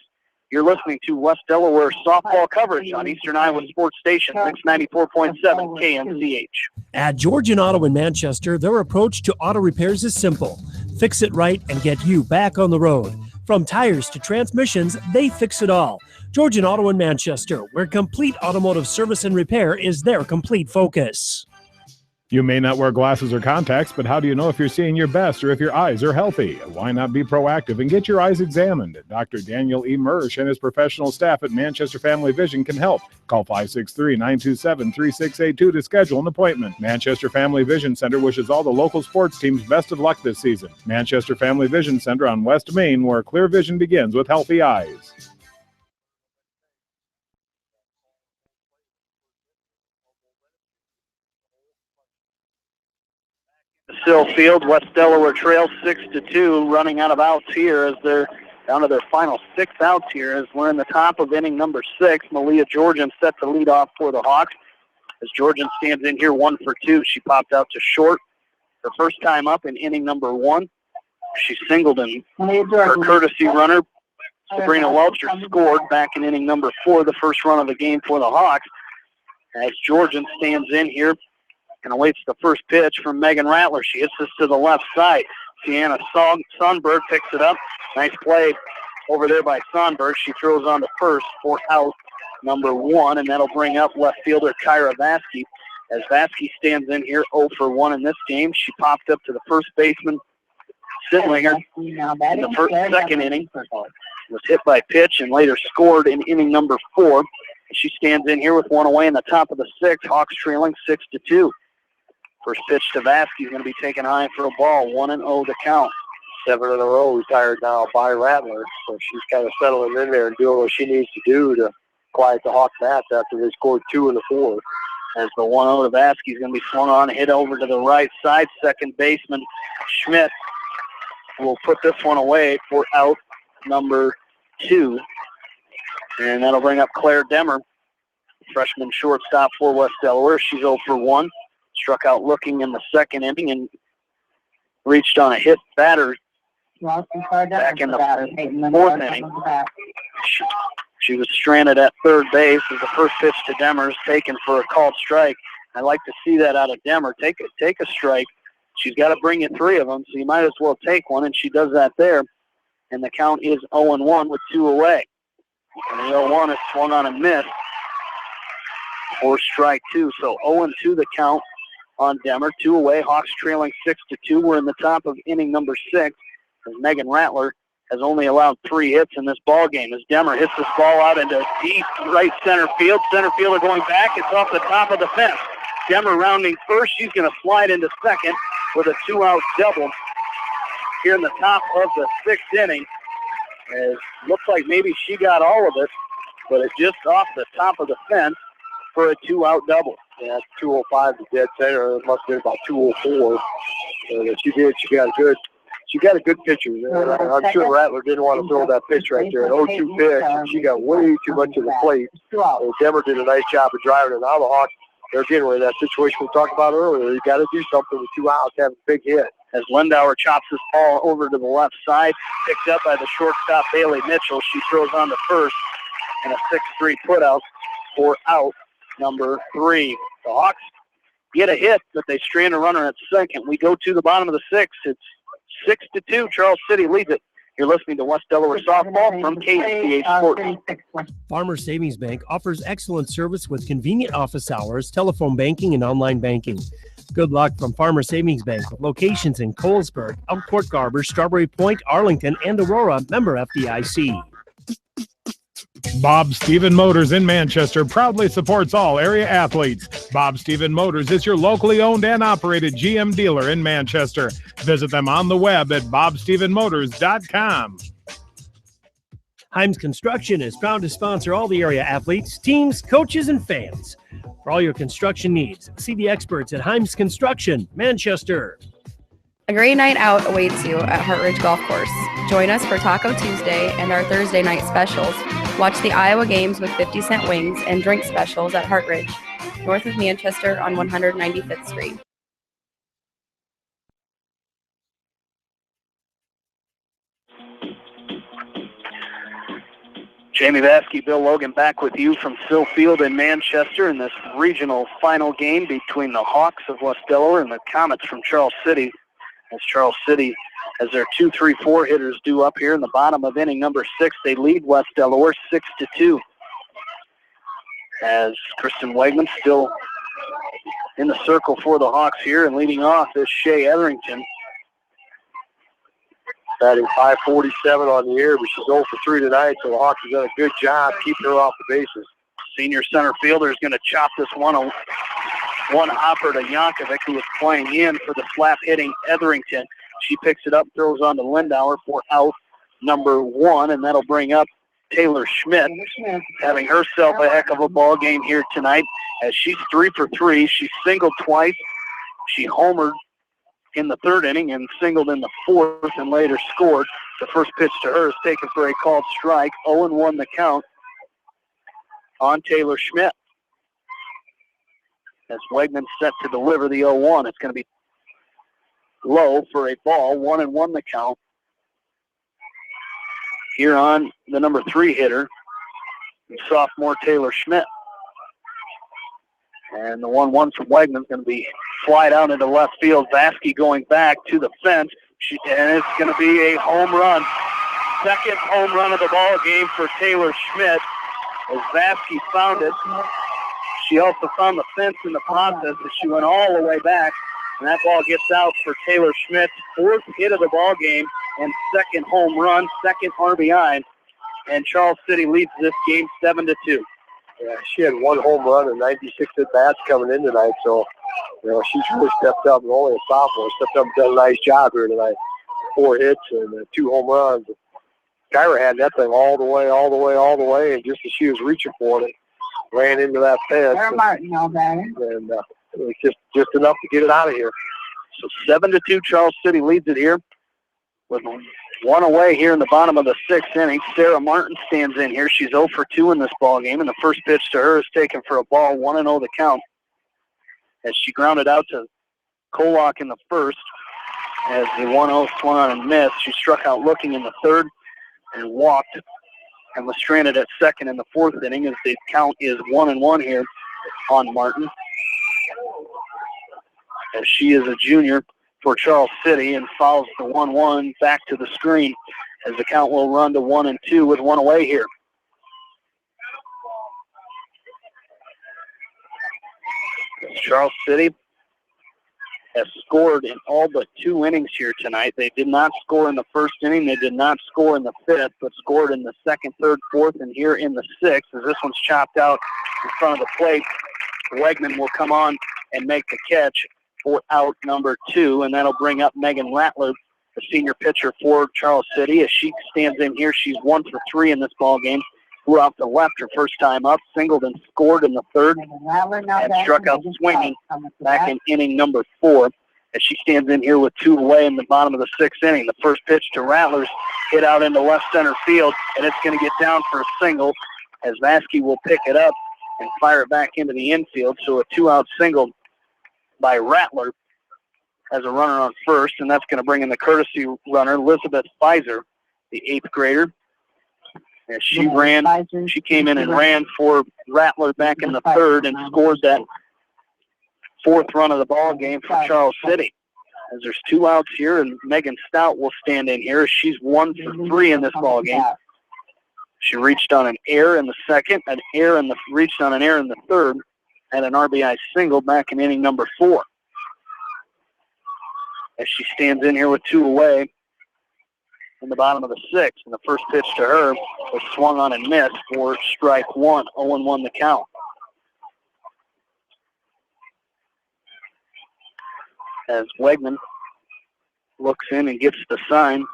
You're listening to West Delaware softball coverage on Eastern Iowa Sports Station, 694.7 KMCH. At Georgian Auto in Manchester, their approach to auto repairs is simple. Fix it right and get you back on the road. From tires to transmissions, they fix it all. Georgian Auto in Manchester, where complete automotive service and repair is their complete focus. You may not wear glasses or contacts, but how do you know if you're seeing your best or if your eyes are healthy? Why not be proactive and get your eyes examined? Dr. Daniel E. Mersch and his professional staff at Manchester Family Vision can help. Call 563-927-3682 to schedule an appointment. Manchester Family Vision Center wishes all the local sports teams best of luck this season. Manchester Family Vision Center on West Main, where clear vision begins with healthy eyes. Sill Field, West Delaware trails 6-2, running out of outs here as they're down to their final 6 outs here as we're in the top of inning number 6. Malia Georgian set to lead off for the Hawks as Georgian stands in here 1 for 2. She popped out to short her first time up in inning number 1. She singled in her courtesy runner. Sabrina Welcher scored back in inning number 4, the first run of the game for the Hawks, as Georgian stands in here and awaits the first pitch from Megan Rattler. She hits this to the left side. Sienna Sonberg picks it up. Nice play over there by Sonberg. She throws on to first for out number 1, and that'll bring up left fielder Kyra Vasky. As Vasky stands in here 0 for 1 in this game, she popped up to the first baseman, Sittlinger, in the second inning. Was hit by pitch and later scored in inning number 4. She stands in here with 1 away in the top of the 6th. Hawks trailing 6-2. First pitch to Vasky is going to be taken high for a ball. 1-0 to count. 7 in a row retired now by Rattler. So she's kind of settling in there and doing what she needs to do to quiet the Hawk bats after they scored 2 in the fourth. As the 1-0 to Vasky is going to be swung on, hit over to the right side. Second baseman Schmidt will put this one away for out number 2. And that'll bring up Claire Demmer, freshman shortstop for West Delaware. She's 0 for 1. Struck out looking in the second inning and reached on a hit batter back in the fourth inning. She was stranded at third base as the first pitch to Demmer is taken for a called strike. I like to see that out of Demmer. Take a strike. She's got to bring you 3 of them, so you might as well take one, and she does that there. And the count is 0-1 with 2 away. And the 0-1 is swung on and missed for strike 2. So 0-2 the count on Demmer. 2 away. Hawks trailing 6-2. We're in the top of inning number 6 as Megan Rattler has only allowed 3 hits in this ball game. As Demmer hits this ball out into deep right center field. Center fielder going back. It's off the top of the fence. Demmer rounding first. She's going to slide into second with a 2-out double here in the top of the 6th inning. It looks like maybe she got all of it, but it's just off the top of the fence for a 2-out double. Yeah, 205 to dead center. It must have been about 204. So she did. She got a good pitcher. I'm sure Rattler didn't want to throw that pitch right there. An 0-2 pitch, and she got way too much of the plate. Demmer did a nice job of driving it. Now the Hawks, they're getting rid of that situation we talked about earlier. You got to do something with 2 outs, have a big hit. As Lindauer chops this ball over to the left side, picked up by the shortstop Bailey Mitchell. She throws on to first and a 6-3 putout for out number 3. The Hawks get a hit, but they strand a runner at second. We go to the bottom of the 6th. It's 6-2. Charles City leads it. You're listening to West Delaware Softball from KMCH Sports. Farmers Savings Bank offers excellent service with convenient office hours, telephone banking, and online banking. Good luck from Farmers Savings Bank with locations in Colesburg, Elkhart Garber, Strawberry Point, Arlington, and Aurora. Member FDIC. Bob Stephen Motors in Manchester proudly supports all area athletes. Bob Stephen Motors is your locally owned and operated GM dealer in Manchester. Visit them on the web at bobstephenmotors.com. Himes Construction is proud to sponsor all the area athletes, teams, coaches, and fans. For all your construction needs, see the experts at Himes Construction, Manchester. A great night out awaits you at Hartridge Golf Course. Join us for Taco Tuesday and our Thursday night specials. Watch the Iowa games with 50-cent wings and drink specials at Hartridge, north of Manchester on 195th Street. Jamie Vasky, Bill Logan back with you from Sill Field in Manchester in this regional final game between the Hawks of West Delaware and the Comets from Charles City. As Charles City has their 2-3-4 hitters due up here in the bottom of inning number 6. They lead West Delaware 6-2. As Kristen Wegman still in the circle for the Hawks here, and leading off is Shea Etherington. Batting .547 on the year, but she's 0 for 3 tonight, so the Hawks have done a good job keeping her off the bases. Senior center fielder is going to chop this one hopper to Yankovic, who is playing in for the slap-hitting Etherington. She picks it up, throws on to Lindauer for out number 1, and that'll bring up Taylor Schmidt, having herself a heck of a ball game here tonight, as she's 3 for 3. She singled twice. She homered in the 3rd inning and singled in the 4th and later scored. The first pitch to her is taken for a called strike. 0-1 the count on Taylor Schmidt. As Wegman set to deliver the 0-1, it's going to be low for a ball. 1-1 the count here on the number 3 hitter, sophomore Taylor Schmidt. And the 1-1 from Wegman is going to be flied out into left field. Vasky going back to the fence, and it's going to be a home run. Second home run of the ball game for Taylor Schmidt as Vasky found it. She also found the fence in the process as she went all the way back, and that ball gets out for Taylor Schmidt's 4th hit of the ball game and 2nd home run, 2nd RBI, and Charles City leads this game 7-2. Yeah, she had 1 home run and 96 at-bats coming in tonight, so she's really stepped up. Only a sophomore, stepped up and done a nice job here tonight. 4 hits and 2 home runs. Kyra had that thing all the way, and just as she was reaching for it, ran into that fence. And it was just enough to get it out of here. So 7-2, Charles City leads it here with 1 away here in the bottom of the 6th inning. Sarah Martin stands in here. She's 0 for 2 in this ball game, and the first pitch to her is taken for a ball, 1-0 the count. As she grounded out to Kolock in the first, as the 1-0 swung on and missed. She struck out looking in the third and walked, and was stranded at second in the 4th inning, as the count is 1-1 here on Martin, as she is a junior for Charles City and fouls the 1-1 back to the screen, as the count will run to 1-2 with 1 away here. Charles City has scored in all but 2 innings here tonight. They did not score in the 1st inning. They did not score in the 5th, but scored in the 2nd, 3rd, 4th, and here in the 6th, as this one's chopped out in front of the plate. Wegman will come on and make the catch for out number 2, and that'll bring up Megan Rattler, the senior pitcher for Charles City. As she stands in here, she's 1 for 3 in this ball game. Flew out to left her first time up, singled and scored in the 3rd, and struck out swinging back in inning number 4. As she stands in here with 2 away in the bottom of the 6th inning. The first pitch to Rattler's hit out into left center field, and it's going to get down for a single, as Vasky will pick it up and fire it back into the infield. So a 2-out single by Rattler as a runner on first, and that's going to bring in the courtesy runner, Elizabeth Pfizer, the 8th grader. As she came in and ran for Rattler back in the 3rd and scored that 4th run of the ball game for Charles City. As there's 2 outs here, and Megan Stout will stand in here. She's 1 for 3 in this ball game. She reached on an error in the 2nd, reached on an error in the 3rd, had an RBI single back in inning number 4. As she stands in here with 2 away in the bottom of the 6th, and the first pitch to her was swung on and missed for strike 1, 0-1 the count. As Wegman looks in and gets the sign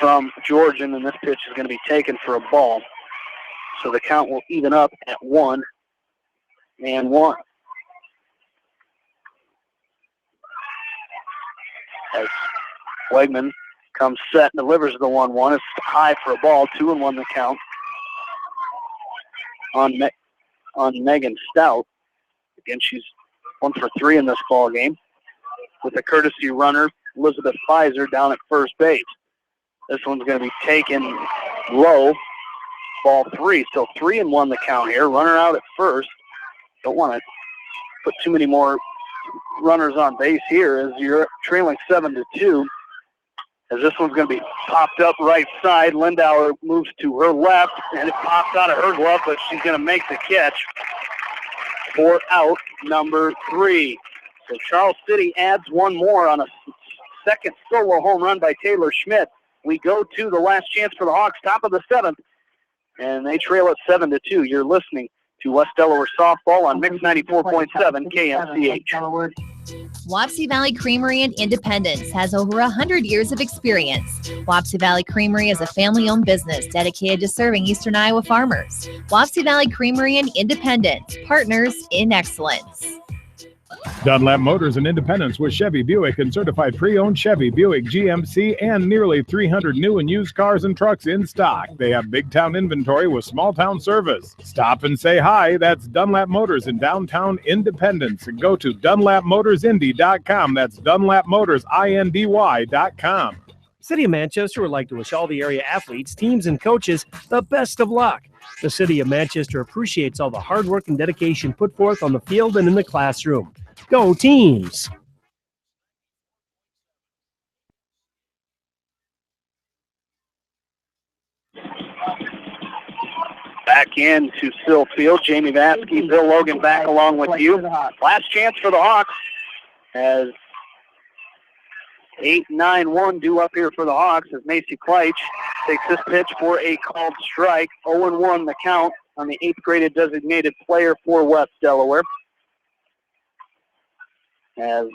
from Georgian, and this pitch is going to be taken for a ball. So the count will even up at 1-1. As Wegman comes set and delivers the 1-1. It's high for a ball, 2-1 the count on Megan Stout. Again, she's 1 for 3 in this ball game, with a courtesy runner, Elizabeth Pfizer, down at first base. This one's going to be taken low, ball 3. So 3-1 the count here. Runner out at first. Don't want to put too many more runners on base here, as you're trailing 7-2. As this one's going to be popped up right side. Lindauer moves to her left, and it pops out of her glove, but she's going to make the catch for out number 3. So Charles City adds 1 more on a second solo home run by Taylor Schmidt. We go to the last chance for the Hawks, top of the 7th, and they trail at 7-2. You're listening to West Delaware Softball on Mix 94.7 KMCH. Wapsie Valley Creamery in Independence has over 100 years of experience. Wapsie Valley Creamery is a family-owned business dedicated to serving Eastern Iowa farmers. Wapsie Valley Creamery in Independence, partners in excellence. Dunlap Motors in Independence with Chevy, Buick, and certified pre-owned Chevy, Buick, GMC, and nearly 300 new and used cars and trucks in stock. They have big-town inventory with small-town service. Stop and say hi. That's Dunlap Motors in downtown Independence. And go to DunlapMotorsIndy.com. That's DunlapMotorsIndy.com. City of Manchester would like to wish all the area athletes, teams, and coaches the best of luck. The City of Manchester appreciates all the hard work and dedication put forth on the field and in the classroom. Go teams! Back into Sill Field. Jamie Vasky, Bill Logan back along with you. Last chance for the Hawks as 8-9-1 due up here for the Hawks as Macy Kleitch takes this pitch for a called strike. 0-1 the count on the 8th graded designated player for West Delaware. As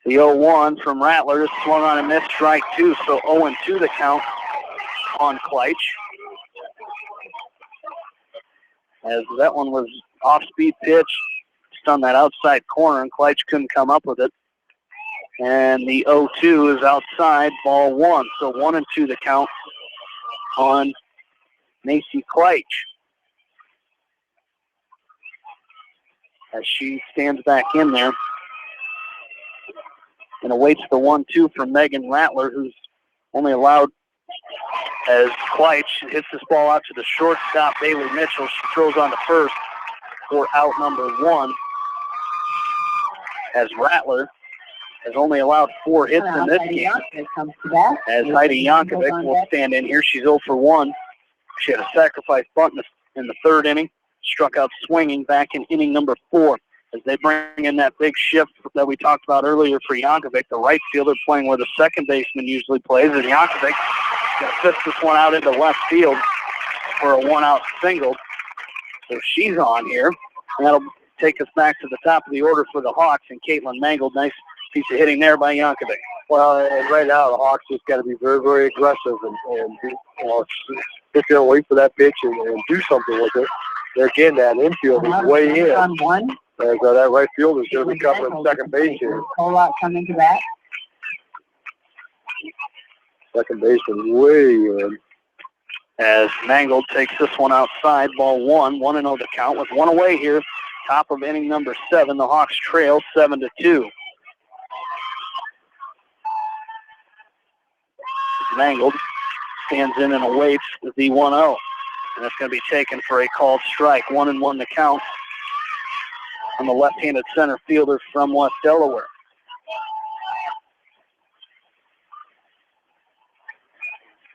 the 0-1 from Rattler is swung on a missed, strike 2, so 0-2 the count on Kleitsch. As that one was off-speed pitch, just on that outside corner, and Kleitsch couldn't come up with it. And the 0-2 is outside, ball 1. So 1-2 the count on Macy Kleitsch. As she stands back in there and awaits the 1-2 from Megan Rattler, who's only allowed, as Kleitsch hits this ball out to the shortstop, Bailey Mitchell. She throws on to first for out number 1. As Rattler has only allowed 4 hits in this game. As Heidi Yankovic will stand in here. She's 0 for 1. She had a sacrifice bunt in the 3rd inning. Struck out swinging back in inning number 4. As they bring in that big shift that we talked about earlier for Yankovic, the right fielder playing where the second baseman usually plays. And Yankovic going to fist this one out into left field for a 1-out single. So she's on here. And that'll take us back to the top of the order for the Hawks. And Caitlin Mangold, nice piece of hitting there by Yankovic. Well, and right now the Hawks just got to be very, very aggressive and sit there and wait for that pitch and do something with it. Again, that infield is way in. As that right fielder is going to be covering second base here. Kolak coming to bat. Second baseman way in. As Mangold takes this one outside, ball 1, 1-0 the count with 1 away here. Top of inning number 7, the Hawks trail 7-2. Mangold stands in and awaits the 1-0. And that's going to be taken for a called strike. 1-1 the count on the left-handed center fielder from West Delaware.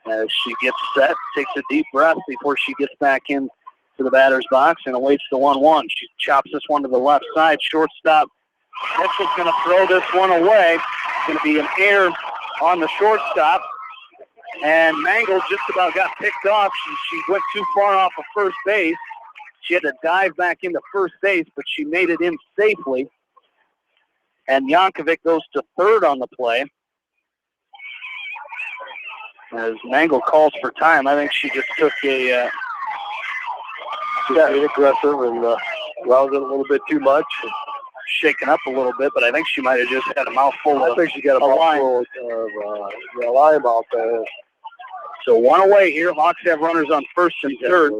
As she gets set, takes a deep breath before she gets back in to the batter's box and awaits the 1-1. She chops this one to the left side. Shortstop Mitchell's going to throw this one away. It's going to be an error on the shortstop. And Mangold just about got picked off. She went too far off of first base. She had to dive back into first base, but she made it in safely. And Yankovic goes to third on the play. As Mangold calls for time, I think she just took a aggressive and roused it a little bit too much. Shaken up a little bit, but I think she might have just had a mouthful I think she got a mouthful of lime out there. So 1 away here. Hawks have runners on first and third.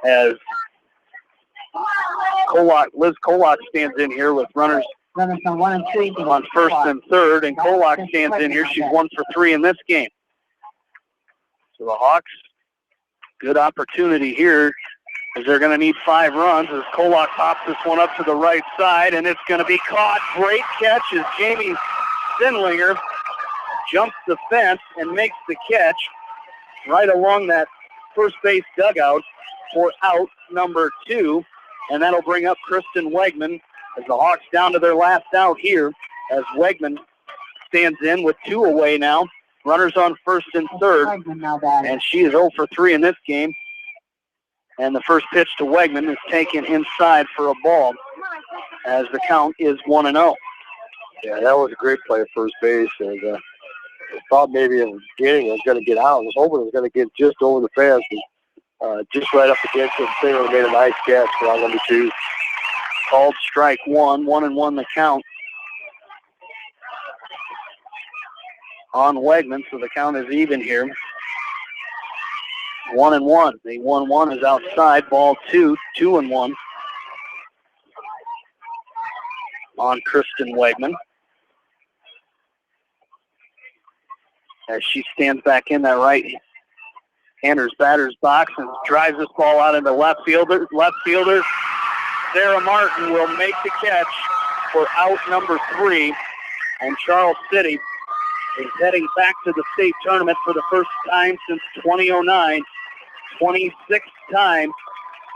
As Liz Kolak stands in here with runners on 1 and 2 on first and third, and Kolak stands in here. She's 1 for 3 in this game. So the Hawks, good opportunity here, as they're going to need 5 runs as Kolak pops this one up to the right side, and it's going to be caught. Great catch as Jamie Sinlinger jumps the fence and makes the catch right along that first base dugout for out number 2, and that'll bring up Kristen Wegman as the Hawks down to their last out here as Wegman stands in with 2 away now. Runners on first and third, and she is 0 for 3 in this game. And the first pitch to Wegman is taken inside for a ball as the count is 1-0. Yeah, that was a great play at first base. And I thought maybe in the beginning it was going to get out. I was hoping it was going to get just over the fence. And, just right up against it, Singer made a nice catch for out number 2. Called strike 1, 1-1 the count on Wegman, so the count is even here. 1-1. The 1-1 is outside. Ball 2, 2-1 on Kristen Wegman. As she stands back in that right-hander's batter's box and drives this ball out into left fielder. Sarah Martin will make the catch for out number 3. And Charles City is heading back to the state tournament for the first time since 2009. 26th time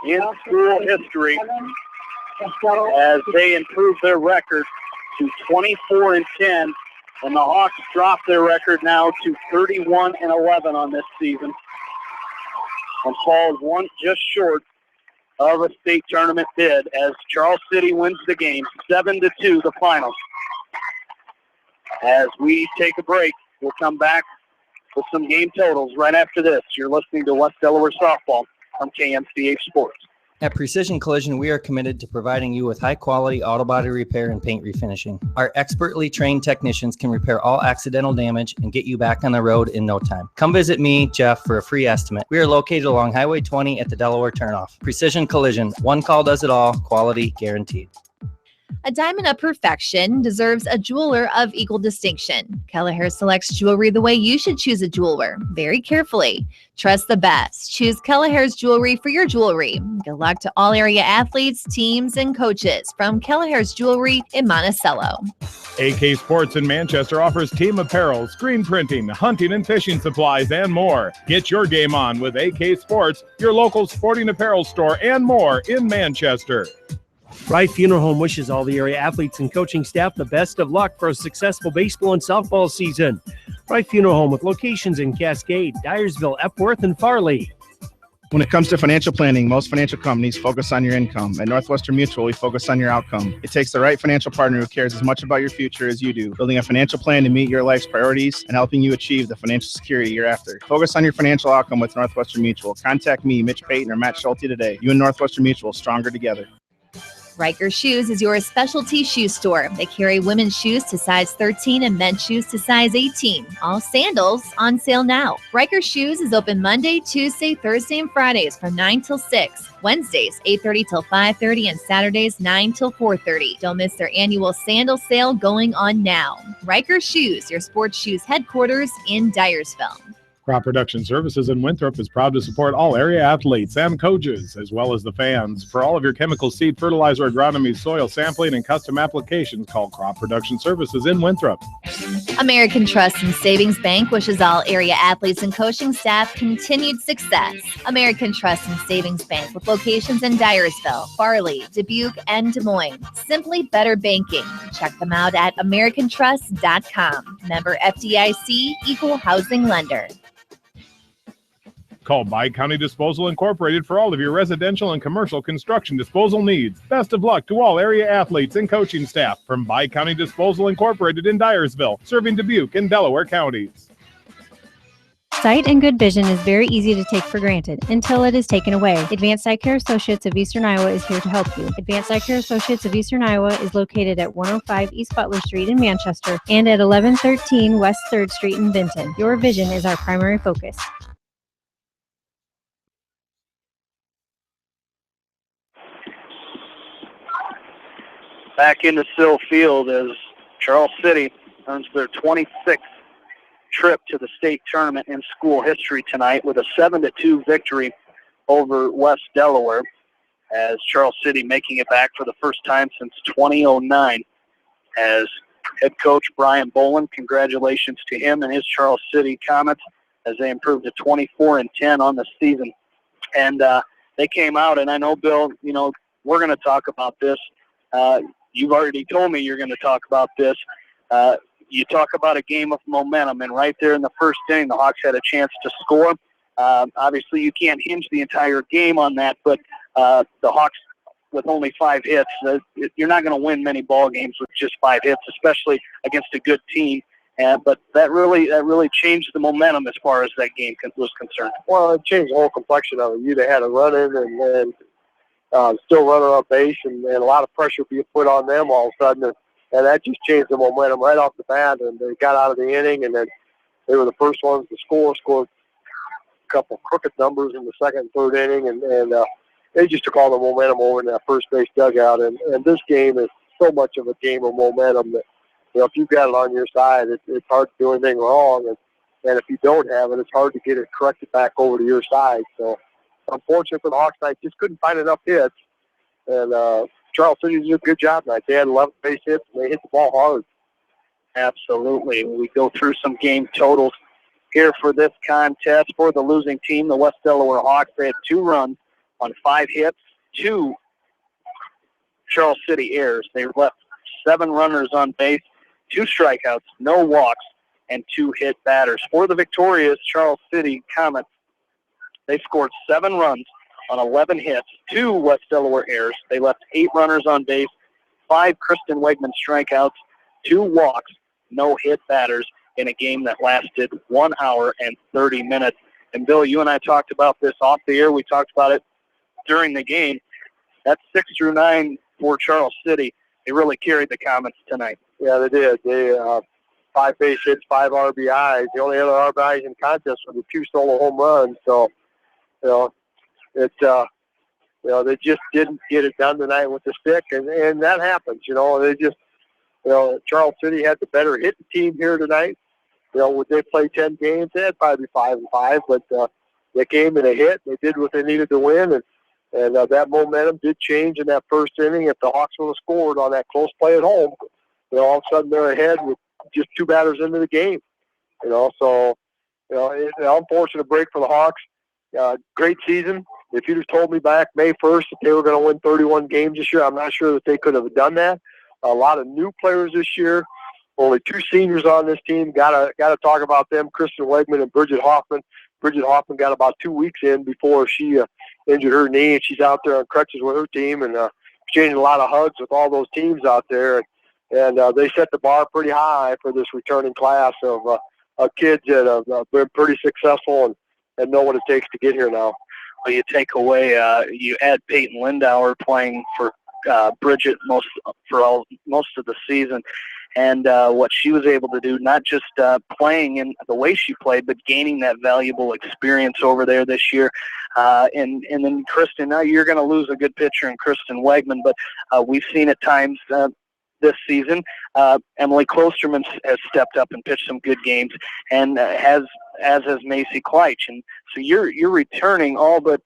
in school history as they improve their record to 24-10, and the Hawks drop their record now to 31-11 on this season and fall just short of a state tournament bid as Charles City wins the game 7-2, the final. As we take a break, we'll come back with some game totals right after this. You're listening to West Delaware Softball on KMCH Sports. At Precision Collision, we are committed to providing you with high-quality auto body repair and paint refinishing. Our expertly trained technicians can repair all accidental damage and get you back on the road in no time. Come visit me, Jeff, for a free estimate. We are located along Highway 20 at the Delaware turnoff. Precision Collision, one call does it all, quality guaranteed. A diamond of perfection deserves a jeweler of equal distinction. Kelleher selects jewelry the way you should choose a jeweler, very carefully. Trust the best. Choose Kelleher's jewelry for your jewelry. Good luck to all area athletes, teams, and coaches from Kelleher's Jewelry in Monticello. AK Sports in Manchester offers team apparel, screen printing, hunting and fishing supplies, and more. Get your game on with AK Sports, your local sporting apparel store, and more in Manchester. Wright Funeral Home wishes all the area athletes and coaching staff the best of luck for a successful baseball and softball season. Wright Funeral Home with locations in Cascade, Dyersville, Epworth, and Farley. When it comes to financial planning, most financial companies focus on your income. At Northwestern Mutual, we focus on your outcome. It takes the right financial partner who cares as much about your future as you do, building a financial plan to meet your life's priorities and helping you achieve the financial security you're after. Focus on your financial outcome with Northwestern Mutual. Contact me, Mitch Payton, or Matt Schulte today. You and Northwestern Mutual, stronger together. Riker Shoes is your specialty shoe store. They carry women's shoes to size 13 and men's shoes to size 18. All sandals on sale now. Riker Shoes is open Monday, Tuesday, Thursday, and Fridays from 9 till 6. Wednesdays, 8:30 till 5:30, and Saturdays, 9 till 4:30. Don't miss their annual sandal sale going on now. Riker Shoes, your sports shoes headquarters in Dyersville. Crop Production Services in Winthrop is proud to support all area athletes and coaches, as well as the fans. For all of your chemical, seed, fertilizer, agronomy, soil sampling, and custom applications, call Crop Production Services in Winthrop. American Trust and Savings Bank wishes all area athletes and coaching staff continued success. American Trust and Savings Bank with locations in Dyersville, Farley, Dubuque, and Des Moines. Simply better banking. Check them out at americantrust.com. Member FDIC, equal housing lender. Call Bi-County Disposal Incorporated for all of your residential and commercial construction disposal needs. Best of luck to all area athletes and coaching staff from Bi-County Disposal Incorporated in Dyersville, serving Dubuque and Delaware counties. Sight and good vision is very easy to take for granted until it is taken away. Advanced Eye Care Associates of Eastern Iowa is here to help you. Advanced Eye Care Associates of Eastern Iowa is located at 105 East Butler Street in Manchester and at 1113 West 3rd Street in Vinton. Your vision is our primary focus. Back into Sill Field as Charles City earns their 26th trip to the state tournament in school history tonight with a 7-2 victory over West Delaware, as Charles City making it back for the first time since 2009. As head coach Brian Boland, congratulations to him and his Charles City Comets as they improved to 24-10 on the season. And they came out, and I know, Bill, you know, we're going to talk about this. You've already told me you're going to talk about this. You talk about a game of momentum, and right there in the first inning, the Hawks had a chance to score. Obviously, you can't hinge the entire game on that, but the Hawks, with only 5 hits, you're not going to win many ball games with just 5 hits, especially against a good team. But that really changed the momentum as far as that game was concerned. Well, it changed the whole complexion of it. You'd have had a run-in and still running on base, and a lot of pressure being put on them all of a sudden. And that just changed the momentum right off the bat. And they got out of the inning, and then they were the first ones to scored a couple crooked numbers in the second and third inning, and they just took all the momentum over in that first base dugout. And this game is so much of a game of momentum that, you know, if you've got it on your side, it's hard to do anything wrong. And if you don't have it, it's hard to get it corrected back over to your side. So, unfortunately for the Hawks, I just couldn't find enough hits. And Charles City did a good job tonight. They had 11 base hits, and they hit the ball hard. Absolutely. We go through some game totals here for this contest. For the losing team, the West Delaware Hawks, they had 2 runs on 5 hits, 2 Charles City errors. They left 7 runners on base, 2 strikeouts, no walks, and 2 hit batters. For the victorious Charles City Comets, they scored 7 runs on 11 hits, 2 West Delaware errors. They left 8 runners on base, 5 Kristen Wegman strikeouts, 2 walks, no hit batters in a game that lasted 1 hour and 30 minutes. And, Bill, you and I talked about this off the air. We talked about it during the game. That's 6 through 9 for Charles City. They really carried the Comets tonight. Yeah, they did. They 5 base hits, 5 RBIs. The only other RBIs in contest were the 2 solo home runs. So, they just didn't get it done tonight with the stick, and that happens. They just, Charles City had the better hitting team here tonight. Would they play 10 games? They'd probably be 5-5, but they came and they hit. They did what they needed to win, and that momentum did change in that first inning. If the Hawks would have scored on that close play at home, all of a sudden they're ahead with just 2 batters into the game. So it's an unfortunate break for the Hawks. Great season. If you'd have told me back May 1st that they were going to win 31 games this year, I'm not sure that they could have done that. A lot of new players this year. Only 2 seniors on this team. Gotta talk about them, Kristen Wegman and Bridget Hoffman. Bridget Hoffman got about 2 weeks in before she injured her knee, and she's out there on crutches with her team and exchanging a lot of hugs with all those teams out there. And they set the bar pretty high for this returning class of kids that have been pretty successful and know what it takes to get here now. Well, you take away, you add Peyton Lindauer playing for Bridget most of the season, and what she was able to do, not just playing in the way she played, but gaining that valuable experience over there this year. And then Kristen, now you're going to lose a good pitcher in Kristen Wegman, but we've seen at times this season, Emily Klosterman has stepped up and pitched some good games, and as has Macy Kleitch. And so you're returning all but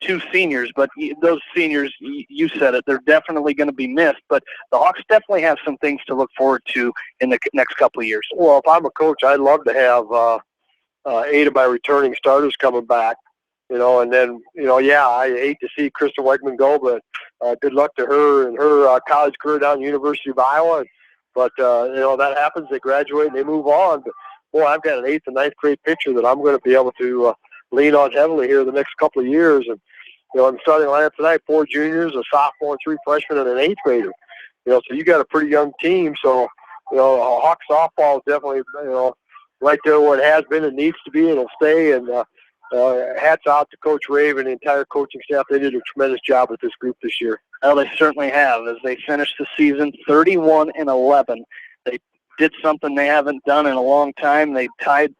2 seniors, but those seniors, you said it, they're definitely going to be missed. But the Hawks definitely have some things to look forward to in the next couple of years. Well, if I'm a coach, I'd love to have 8 of my returning starters coming back. And then, I hate to see Kristen Wegman go, but good luck to her and her college career down at the University of Iowa. But, that happens. They graduate and they move on. But, boy, I've got an 8th and 9th grade pitcher that I'm going to be able to lean on heavily here the next couple of years. And, I'm starting lineup tonight, 4 juniors, a sophomore, 3 freshmen, and an 8th grader. So you got a pretty young team. So, Hawks softball is definitely, right there where it has been and needs to be, and it'll stay. And, hats out to Coach Rave and the entire coaching staff. They did a tremendous job with this group this year. Well, they certainly have, as they finished the season 31-11. They did something they haven't done in a long time. They tied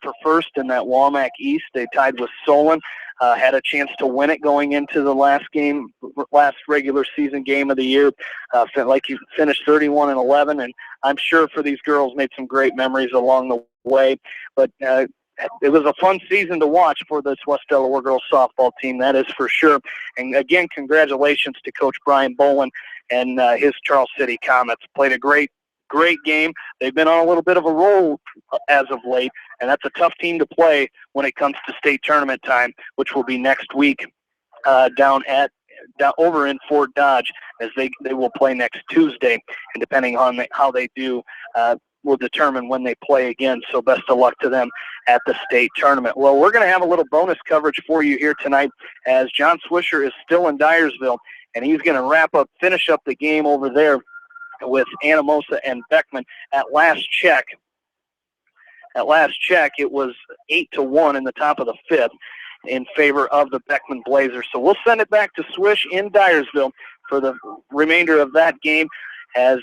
for first in that Walmack East. They tied with Solon, had a chance to win it going into the last regular season game of the year. Like you finished 31-11, and I'm sure for these girls made some great memories along the way. But it was a fun season to watch for this West Delaware girls softball team, that is for sure. And again, congratulations to Coach Brian Bolin and his Charles City Comets. Played a great game. They've been on a little bit of a roll as of late, and that's a tough team to play when it comes to state tournament time, which will be next week down over in Fort Dodge, as they will play next Tuesday. And depending on how they do, will determine when they play again. So best of luck to them at the state tournament. Well, we're going to have a little bonus coverage for you here tonight, as John Swisher is still in Dyersville, and he's going to finish up the game over there with Anamosa and Beckman. At last check, it was 8-1 in the top of the 5th in favor of the Beckman Blazers. So we'll send it back to Swish in Dyersville for the remainder of that game, as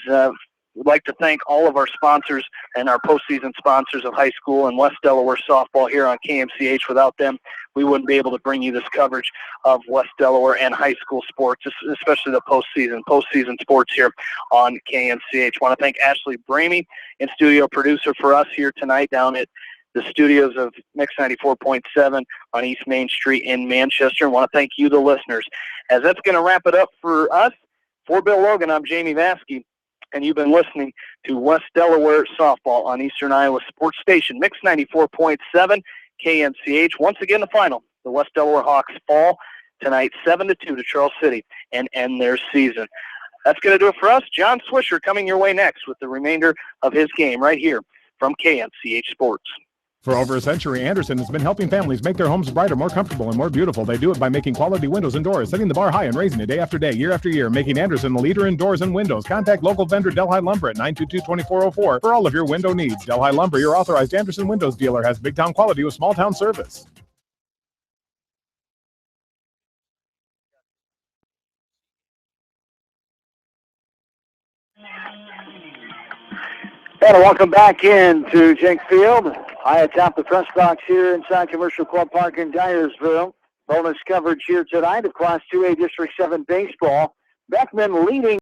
we'd like to thank all of our sponsors and our postseason sponsors of high school and West Delaware softball here on KMCH. Without them, we wouldn't be able to bring you this coverage of West Delaware and high school sports, especially the postseason sports here on KMCH. I want to thank Ashley Bramey, in studio producer for us here tonight down at the studios of Mix 94.7 on East Main Street in Manchester. I want to thank you, the listeners. As that's going to wrap it up for us, for Bill Logan, I'm Jamie Vaskey, and you've been listening to West Delaware Softball on Eastern Iowa Sports Station, Mix 94.7 KMCH. Once again, the final. The West Delaware Hawks fall tonight 7-2 to Charles City and end their season. That's going to do it for us. John Swisher coming your way next with the remainder of his game right here from KMCH Sports. For over a century, Anderson has been helping families make their homes brighter, more comfortable, and more beautiful. They do it by making quality windows and doors, setting the bar high and raising it day after day, year after year, making Anderson the leader in doors and windows. Contact local vendor Delhi Lumber at 922-2404 for all of your window needs. Delhi Lumber, your authorized Anderson Windows dealer, has big town quality with small town service. And welcome back into Jenks Field. High atop the press box here inside Commercial Club Park in Dyersville. Bonus coverage here tonight of Class 2A District 7 baseball. Beckman leading.